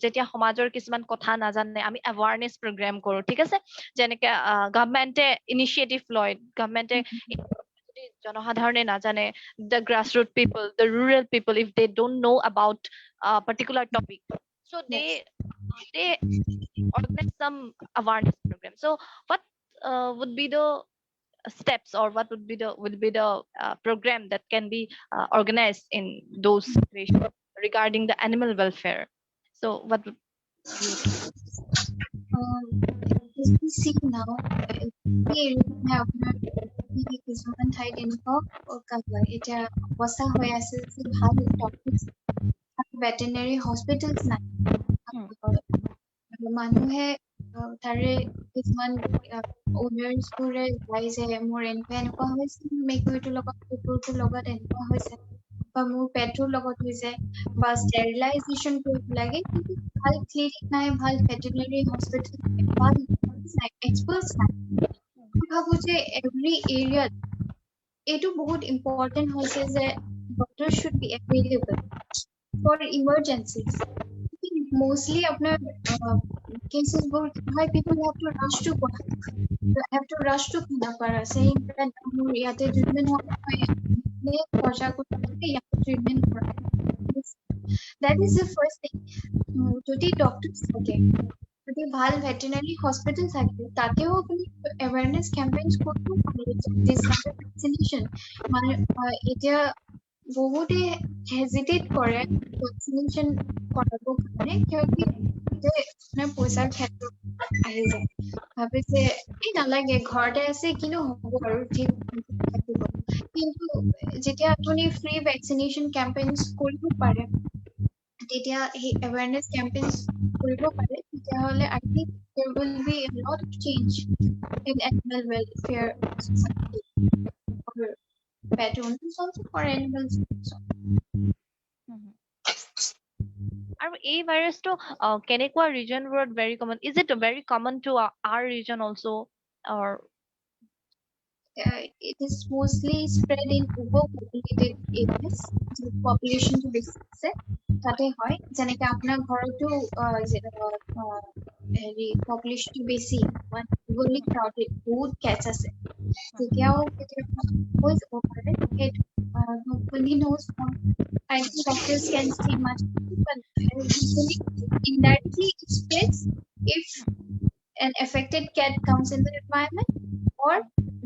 যেতিয়া সমাজৰ কিছুমান কথা নাজানে আমি awareness program কৰো, ঠিক আছে, যেনেকে গভৰ্ণমেণ্টে ইনিচিয়েটিভ লয়, গভৰ্ণমেণ্টে যদি জনসাধাৰণে নাজানে, the grassroots people, the rural people, if they don't know about a particular topic, so
Yes.
they organize some awareness program. So what would be the steps, or what would be the program that can be organized in those situations regarding the animal welfare? So what would you
As we see now, এই এৰিয়াত আপোনাৰ কিছুমান ঠাইত এনেকুৱা এতিয়া অৱস্থা হৈ আছে যে ভাল ডক্টৰছ ভেটেৰিনেৰী হস্পিটেলছ নাই। মানুহে তাৰে কিছুমান ওনাৰ্ছ বোৰে যায় যে মোৰ এনেকুৱা হৈছে, মেকুৰীটোৰ লগত কুকুৰটোৰ লগত এনেকুৱা হৈছে, বা মোৰ পেটটোৰ লগত হৈছে, বা ষ্টেৰিলাইজেশ্যন কৰিব লাগে, কিন্তু ভাল ক্লিনিক নাই, ভাল ভেটেৰিনেৰী হস্পিটেল নাই, ভাল এক্সপাৰ্টছ নাই। মই ভাবো যে এভৰি এৰিয়াত এইটো বহুত ইম্পৰ্টেণ্ট হৈছে যে doctor should be available for emergencies. Mostly আপনার cases বোৰ কি হয়, people have to rush to Khanapara saying that মোৰ ইয়াতে treatment হ'ব, মই এনে খৰচা কৰি ইয়াতে treatment কৰাই। That is the first thing. যদি doctors থাকে, যদি ভাল ভেটেৰিনাৰী হস্পিটেল থাকে, তাতেও আপুনি awareness campaigns কৰিব পাৰে, this kind of vaccination। মানে এতিয়া বহুতে হেজিটেট কৰে ভেকচিনেশ্যন কৰাবৰ কাৰণে, কিয়কি আপোনাৰ পইচাৰ ক্ষেত্ৰত আহি যায়, ভাবে যে এই নালাগে ঘৰতে আছে কিনো হ'ব আৰু ঠিক থাকিব। কিন্তু যেতিয়া আপুনি ফ্ৰী ভেকচিনেশ্যন কেম্পেইনছ কৰিব পাৰে, তেতিয়া সেই awareness campaigns কৰিব পাৰে, তেতিয়াহ'লে I think there will be a lot of change in animal welfare society for pet owners also, for animals also.
আৰু এই ভাইৰাছটো কেনেকুৱা ৰিজনবোৰত very common? Is it very common to our region also, or
It is mostly spread in overpopulated areas, population to বেছি আছে তাতে হয়। যেনেকে আপোনাৰ ঘৰতো হেৰি পপুলেশ্যনটো বেছি, overly crowded, বহুত cats আছে, তেতিয়াও কেতিয়াবা হৈ যাব পাৰে সেইটো। Nobody knows how. I think doctors can say much, but usually indirectly it spreads if an affected cat comes in the environment, or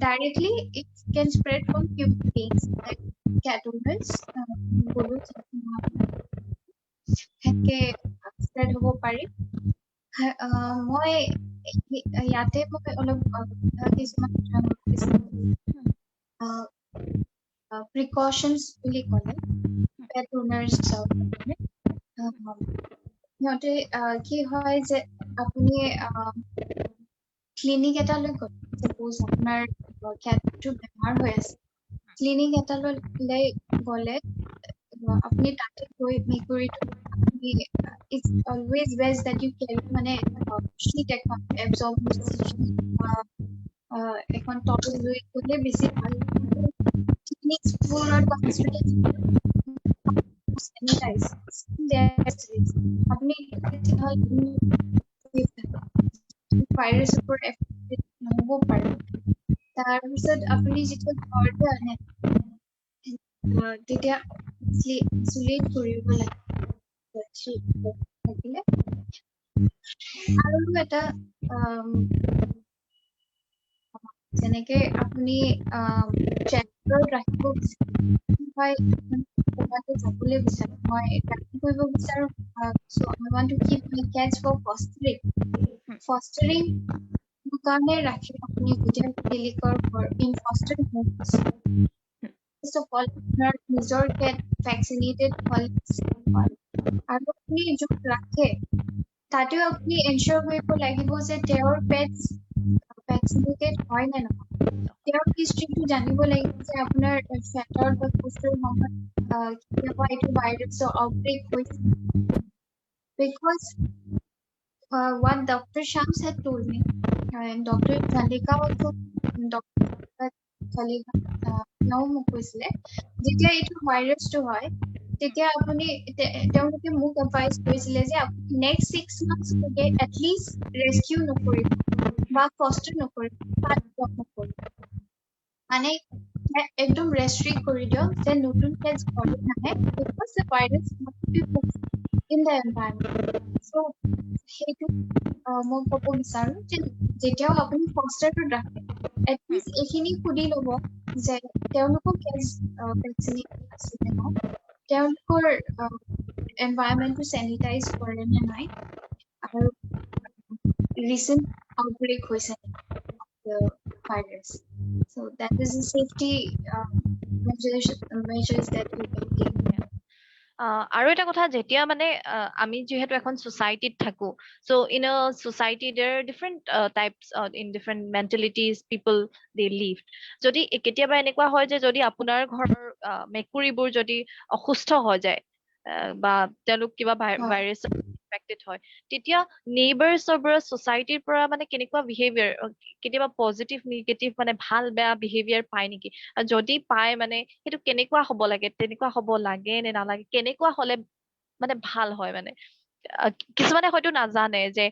directly it can spread from human beings like cat owners, সেনেকে spread হ'ব পাৰে। মই ইয়াতে মই অলপ কিছুমান precautions বুলি ক'লে pet owners সিহঁতে কি হয় যে আপুনি ক্লিনিক এটালৈ গ'ল, suppose আপোনাৰ কেটটো বেমাৰ হৈ আছে, ক্লিনিক এটালৈ গ'লে আপুনি তাতে গৈ মেকুৰীটো আপুনি it's always best that you carry মানে sheet এখন absorbent sheet এখন towel লৈ গ'লে বেছি ভাল। ক্লিনিকবোৰত বা হস্পিটেলছ sanitize আপুনি ভাইৰাছৰ ওপৰত এফেক্টেড নহ'ব পাৰে। তাৰপিছত আপুনি যেতিয়া ঘৰতে আনে তেতিয়া ইছুলেট কৰিব লাগে থাকিলে। আৰু এটা যেনেকে আপুনি চেকআপত ৰাখিব বিচাৰে, ক'ৰবাত যাবলৈ বিচাৰে, মই ৰাখি কৰিব বিচাৰো, so I want to keep my cats for fostering কাৰণে ৰাখি আপুনি যেতিয়া ক্লিনিকৰ in foster homes, first of all আপোনাৰ নিজৰ cat vaccinated হ'ল, আৰু আপুনি য'ত ৰাখে তাতেও আপুনি এনচিয়ৰ কৰিব লাগিব যে তেওঁৰ পেটছ vaccinated হয় নে নহয়। তেওঁৰ হিষ্ট্ৰীটো জানিব লাগিব যে আপোনাৰ ফেটাৰ বা কুকুৰ সময়ত কেতিয়াবা এইটো ভাইৰাছৰ আউটব্ৰেক হৈছে, because what Dr. Shams had told me, and Dr. Chandika also, Dr. Chandika, তেওঁ মোক কৈছিলে যেতিয়া এইটো ভাইৰাছটো হয় তেতিয়া আপুনি তেওঁলোকে মোক এডভাইচ কৰিছিলে যে আপুনি নেক্সট 6 months লৈকে এটলিষ্ট ৰেস্কিউ নকৰিব বা ফস্টাৰ নকৰিব নকৰিব মানে একদম ৰেষ্ট্ৰিক্ট কৰি দিয়ক যে নতুন কেছ ঘৰলৈ নাহে because the virus must be moved in the environment. So সেইটো মই ক'ব বিচাৰো যে যেতিয়াও আপুনি ফস্টাৰটো ৰাখে এটলিষ্ট এইখিনি সুধি ল'ব যে তেওঁলোকৰ কেছ ভেকচিনেট আছে নে নাই তেওঁলোকৰ এনভাইৰনমেণ্টটো চেনিটাইজ কৰে নে নাই আৰু ৰিচেণ্ট আউটব্ৰেক হৈছে the virus. So that is the safety measures that you can take.
আৰু এটা কথা যেতিয়া মানে আমি যিহেতু এখন সোসাইটিত থাকো so in a society there are different types in different mentalities people they live যদি কেতিয়াবা এনেকুৱা হয় যে যদি আপোনাৰ ঘৰৰ মেকুৰীবোৰ যদি অসুস্থ হৈ যায় বা তেওঁলোক কিবা ভাইৰাছ ইনফেক্টেড হয় তেতিয়া নেইবাৰ্ছৰ পৰা সোসাইটিৰ পৰা মানে কেনেকুৱা বিহেভিয়াৰ কেতিয়াবা পজিটিভ নিগেটিভ মানে ভাল বেয়া বিহেভিয়াৰ পায় নেকি যদি পায় মানে সেইটো কেনেকুৱা হ'ব লাগে তেনেকুৱা হ'ব লাগে নে নালাগে কেনেকুৱা হলে মানে ভাল হয় মানে কিছুমানে হয়তো নাজানে যে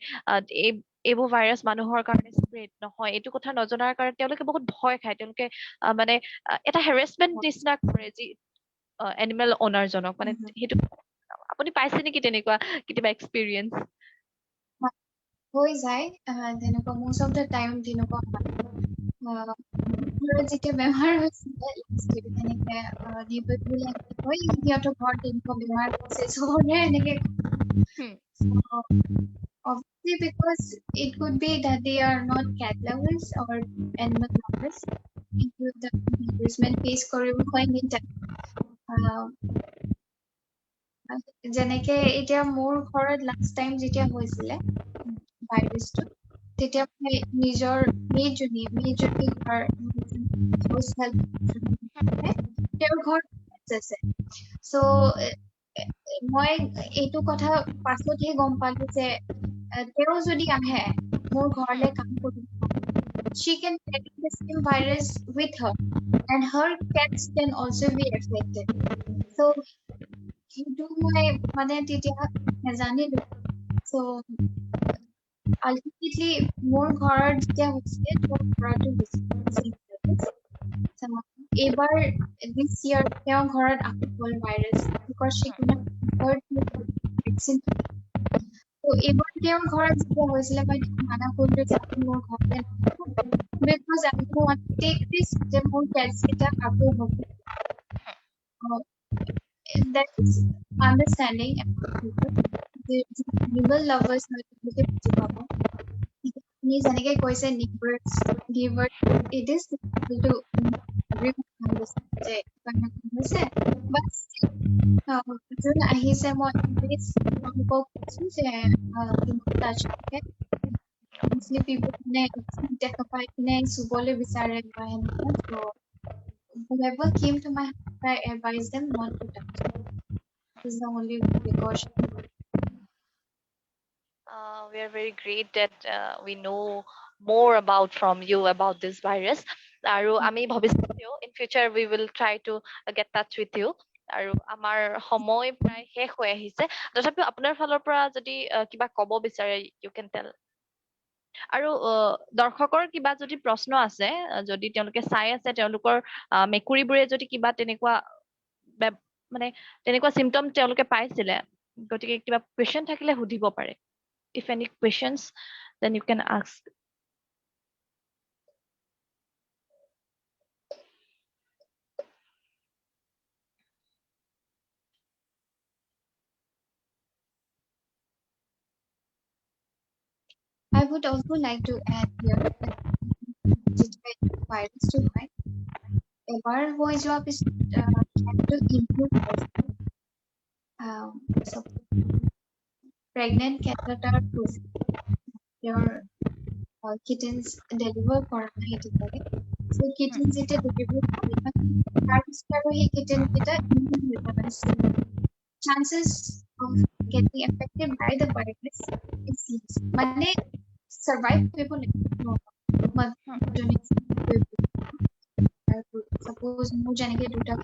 এইবোৰ ভাইৰাছ মানুহৰ কাৰণে স্প্ৰেড নহয় এইটো কথা নজনাৰ কাৰণে তেওঁলোকে বহুত ভয় খায় তেওঁলোকে মানে এটা হেৰাছমেন্ট নিচিনা কৰে যি এনিমেল অনাৰজনক মানে সেইটো আপুনি পাইছে নেকি তেনেকুৱা কেতিয়াবা এক্সপিৰিয়েঞ্চ
হৈ যায় তেনেকুৱা most of the time তেনেকুৱা হয় যেতিয়া বেমাৰ হৈছিলে তেনেকে নিববিলাকে কয় সিহঁতৰ ঘৰত তেনেকুৱা বেমাৰ হৈছে চবৰে এনেকে obviously because it could be that they are not cat lovers or animal lovers into the embarrassment face কৰিব হয় নিতা যেনেকে এতিয়া মোৰ ঘৰত লাষ্ট টাইম যেতিয়া হৈছিলে ভাইৰাছটো তেতিয়া মই নিজৰ মেইজনী ঘৰ তেওঁৰ ঘৰত আছে so মই এইটো কথা পাছতহে গম পালো যে তেওঁ যদি আহে মোৰ ঘৰলৈ কাম কৰিব she can carry the same virus with her and her cats can also be affected so সেইটো মই মানে তেতিয়া নাজানিলো so ultimately মোৰ ঘৰত যেতিয়া হৈছিলে তেওঁৰ ঘৰতো হৈছিলে এইবাৰ this year তেওঁৰ ঘৰত আকৌ হ'ল virus because she could not afford to vaccine so এইবাৰ তেওঁৰ ঘৰত যেতিয়া হৈছিলে মই মানা কৰিলো যে আপুনি মোৰ ঘৰতে নাহিব because I don't want to take this যে মোৰ cats কেইটা আকৌ হ'ব that is understanding the animal lovers it is difficult to understand but যোন আহিছে মই touch mostly people দেখা পাই কিনে চুবলৈ বিচাৰে বা এনেকুৱা so whoever came to my house I advised them not to touch this is the only precaution
we are very great that we know more about from you about this virus আৰু আমি ভৱিষ্যতেও in future we will try to get touch with you আৰু আমাৰ সময় প্ৰায় শেষ হৈ আহিছে তথাপিও আপোনাৰ ফালৰ পৰা যদি কিবা ক'ব বিচাৰে you can tell আৰু দৰ্শকৰ কিবা যদি প্ৰশ্ন আছে যদি তেওঁলোকে চাই আছে তেওঁলোকৰ মেকুৰীবোৰে যদি কিবা তেনেকুৱা মানে তেনেকুৱা চিম্পটম তেওঁলোকে পাইছিলে গতিকে কিবা কুৱেশ্যন থাকিলে সুধিব পাৰে if any questions then you can ask
I would also like to add here that virus to হয় এবাৰ হৈ যোৱাৰ পিছত to improve so pregnant cat that are your kittens deliver কৰা নাই এতিয়ালৈকে so kittens যেতিয়া deliver কৰিব তাৰপিছত আৰু সেই kitten কেইটা chances of getting affected by the virus is less. Mane survive people suppose more janike duta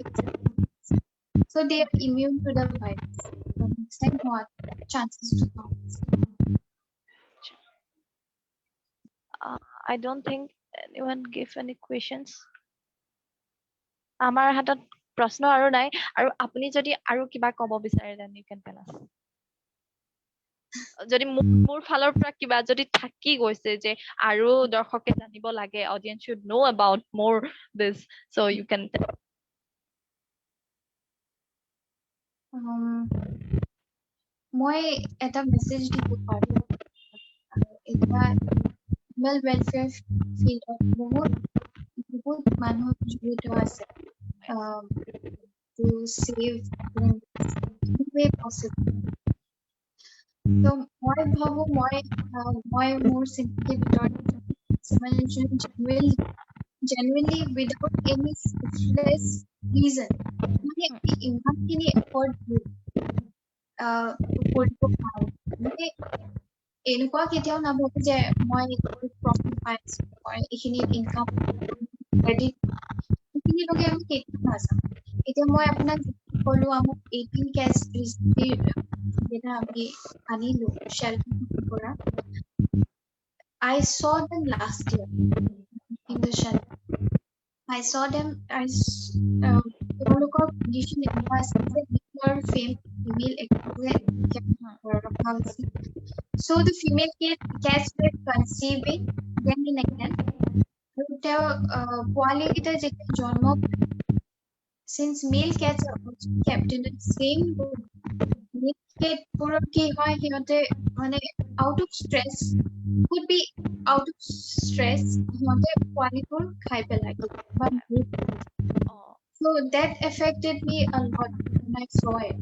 so they are immune to the virus. So next time what chances to come?
I don't think anyone gave any questions. আমাৰ হাতত প্ৰশ্ন আৰু নাই আৰু আপুনি যদি আৰু কিবা ক'ব বিচাৰে then you can tell us. যদি মোৰ ফালৰ পৰা কিবা যদি থাকি গৈছে যে আৰু দৰ্শকে জানিব লাগে audience should know about more this so you can tell.
মই এটা মেছেজ দিব পাৰো এটা animal welfare field বহুত মানুহ জড়িত আছে to save them any way possible. So মই ভাবো মই মোৰ চিন্তাৰ ভিতৰত genuinely without any selfless reason মানে ইমানখিনি এফৰ্ট কৰিব পাৰো মানে এনেকুৱা কেতিয়াও নাভাবো যে মই প্ৰফিট পাইছো মই এইখিনি ইনকাম ক্ৰেডিট এইখিনিলৈকে আমি কেতিয়াও নাযাওঁ এতিয়া মই আপোনাক ক'লো আমাক 18 কেছ যেটা আমি আনিলো shelter পৰা I saw them last year in the shelter. I saw them as তেওঁলোকৰ condition এনেকুৱা আছিল যে নিজৰ female so the female cats were conceiving then and again পোৱালি কেইটা যেতিয়া জন্ম since male cats are also kept in the same room male cat বোৰৰ কি হয় সিহঁতে মানে out of stress could be out of stress সিহঁতে পোৱালিবোৰ খাই পেলাই so that affected me a lot when I saw it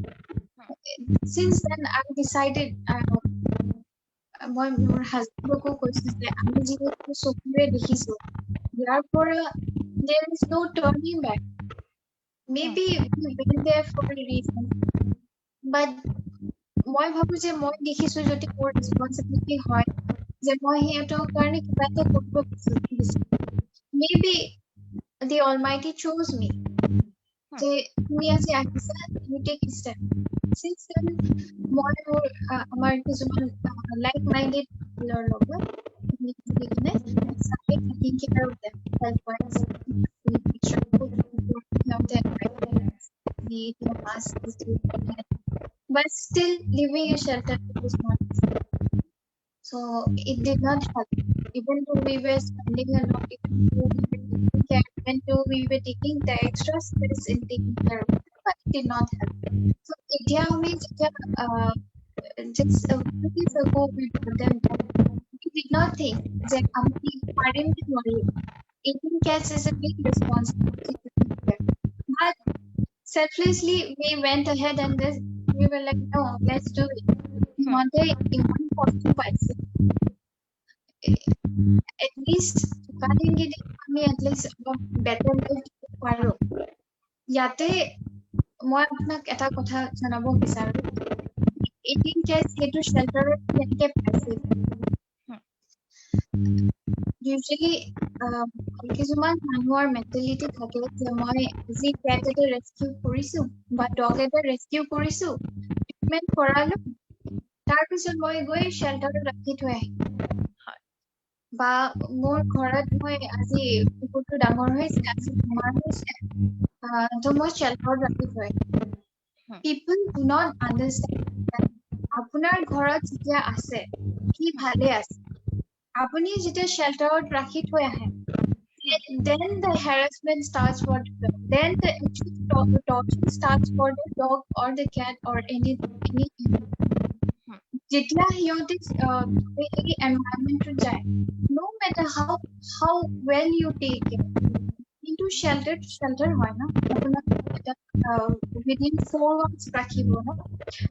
since then I decided মই মোৰ হাজবেণ্ডকো কৈছো যে আমি যিহেতু চকুৰে দেখিছো ইয়াৰ পৰা there is no turning back maybe we went there for a reason but মই ভাবো যে মই দেখিছো যদি মোৰ ৰেসপন্সিবিলিটি হয় যে মই সিহঁতৰ কাৰণে কিবা এটা কৰিব বিচাৰিছো maybe the almighty chose me যে তুমি আজি আহিছা you take a step since then মই আমাৰ কিছুমান like minded peopleৰ লগত started taking care of them health-wise but still living a shelter was not easy. So it did not help. Even though we were spending a lot, even though we were taking the extra stress in taking care of them, but it did not help. So India means just a few days ago we brought them down. We did not think that parenting worry. 18 cats is a big responsibility to take care. But selflessly we went ahead and we were like, no, let's do it. Monday in one possible paisa. At least কাটিংগে আমি at least better life পাৰো ইয়াতে মই আপোনাক এটা কথা জনাব বিচাৰো 18 case হেতু শেল্টাৰত কেনেকে পাইছে usually কিছুমান মানুহৰ মেন্টালিটি থাকে যে মই আজি কেট এটা ৰেস্কিউ কৰিছো বা ডগ এটা ৰেস্কিউ কৰিছো ট্ৰিটমেন্ট কৰালো তাৰ পিছত মই গৈ শেল্টাৰত ৰাখি থৈ আহিম বা মোৰ ঘৰত মই আজি কুকুৰটো ডাঙৰ হৈছে আজি বেমাৰ হৈছে তো মই শেল্টাৰত ৰাখি থৈ people do not understand that আপোনাৰ ঘৰত যেতিয়া আছে কি ভালে আছে আপুনি যেতিয়া শেল্টাৰত ৰাখি থৈ আহে then the harassment starts for the dog. Then the actual torture starts for the dog or the cat or any যেতিয়া সিহঁতে এই এনভাইৰনমেন্টত যায় no matter how well you take it কিন্তু shelter হয় না আপোনাক এটা within 4 months ৰাখিব না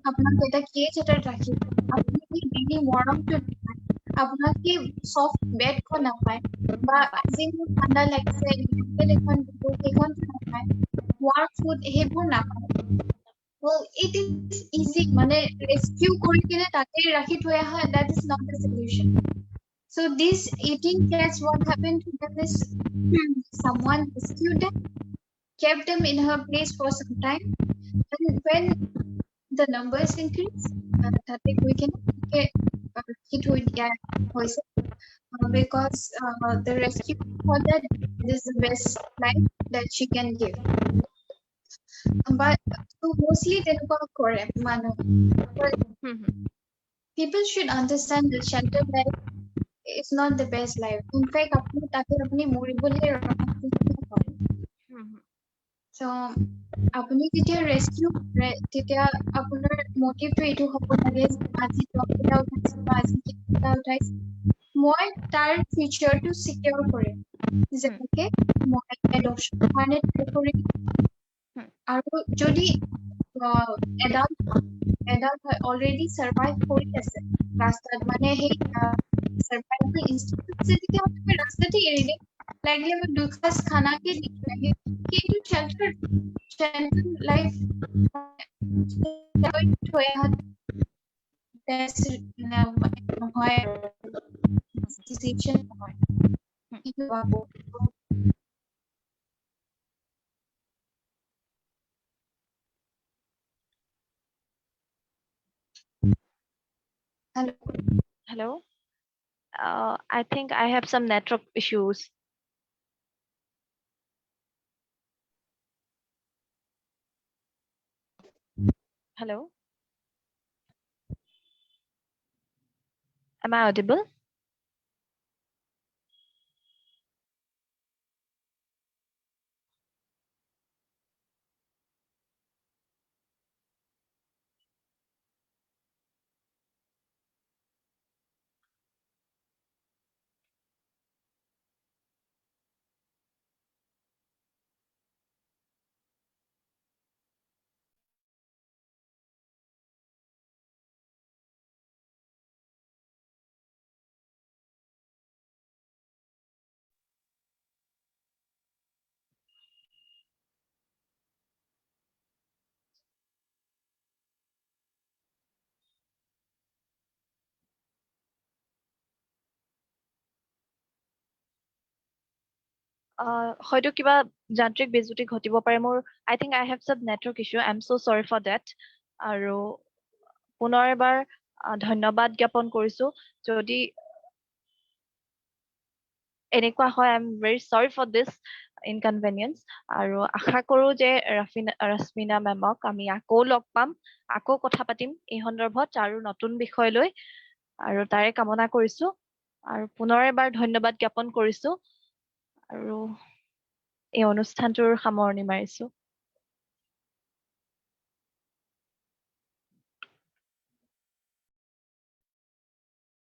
আপোনাক এটা কেজ এটা ৰাখিব আপুনি ডেইলি মৰমটো আপোনাক কি সফট বেড খন নাপায় বা আজি মোৰ ঠাণ্ডা লাগিছে এখন নাপায় ৱাৰ্ম ফুড সেইবোৰ নাপায় Well, it is easy. Mane rescue kori kine tate rakhi thoya hai. That is not the solution. So these 18 cats, what happened to them is someone rescued them, kept them in her place for some time, and when the numbers increase, tate koi kine rakhi thoi diya hoise. Because the rescue for that is the best life that she can give. But so mostly তেনেকুৱা কৰে মানুহে. But people should understand that shelter life is not the best life. In fact, আপুনি তাতে আপুনি মৰিবলৈ ৰখা হয়. So আপুনি যেতিয়া rescue কৰে তেতিয়া আপোনাৰ motiveটো এইটো হ'ব লাগে যে আজি দহটা উঠাইছে বা আজি কেইটা উঠাইছে মই তাৰ futureটো secure কৰিম যেনেকে মই adoption কাৰণে try কৰিম আৰু যদি adult হয় already survive কৰি আছে ৰাস্তাত মানে সেই survival instinct আছে তেতিয়া মই ৰাস্তাতে এৰি দিম লাগিলে মই দুসাঁজ খানাকে দি লাগে কিন্তু shelter life থৈ অহা নহয় decision নহয় সেইটো ভাবো Hello.
Hello. I think I have some network issues. Hello. Am I audible? হয়তো কিবা যান্ত্ৰিক বিজুতি ঘটিব পাৰে মোৰ I think I have some network issue. I'm so sorry for that. আৰু পুনৰ এবাৰ ধন্যবাদ জ্ঞাপন কৰিছো যদি এনেকুৱা হয় I'm very sorry for this inconvenience আৰু আশা কৰো যে ৰাশ্মিনা মেমক আমি আকৌ লগ পাম আকৌ কথা পাতিম এই সন্দৰ্ভত আৰু নতুন বিষয় লৈ আৰু তাৰে কামনা কৰিছো আৰু পুনৰ এবাৰ ধন্যবাদ জ্ঞাপন কৰিছো আৰু এই অনুষ্ঠানটোৰ সামৰণি মাৰিছো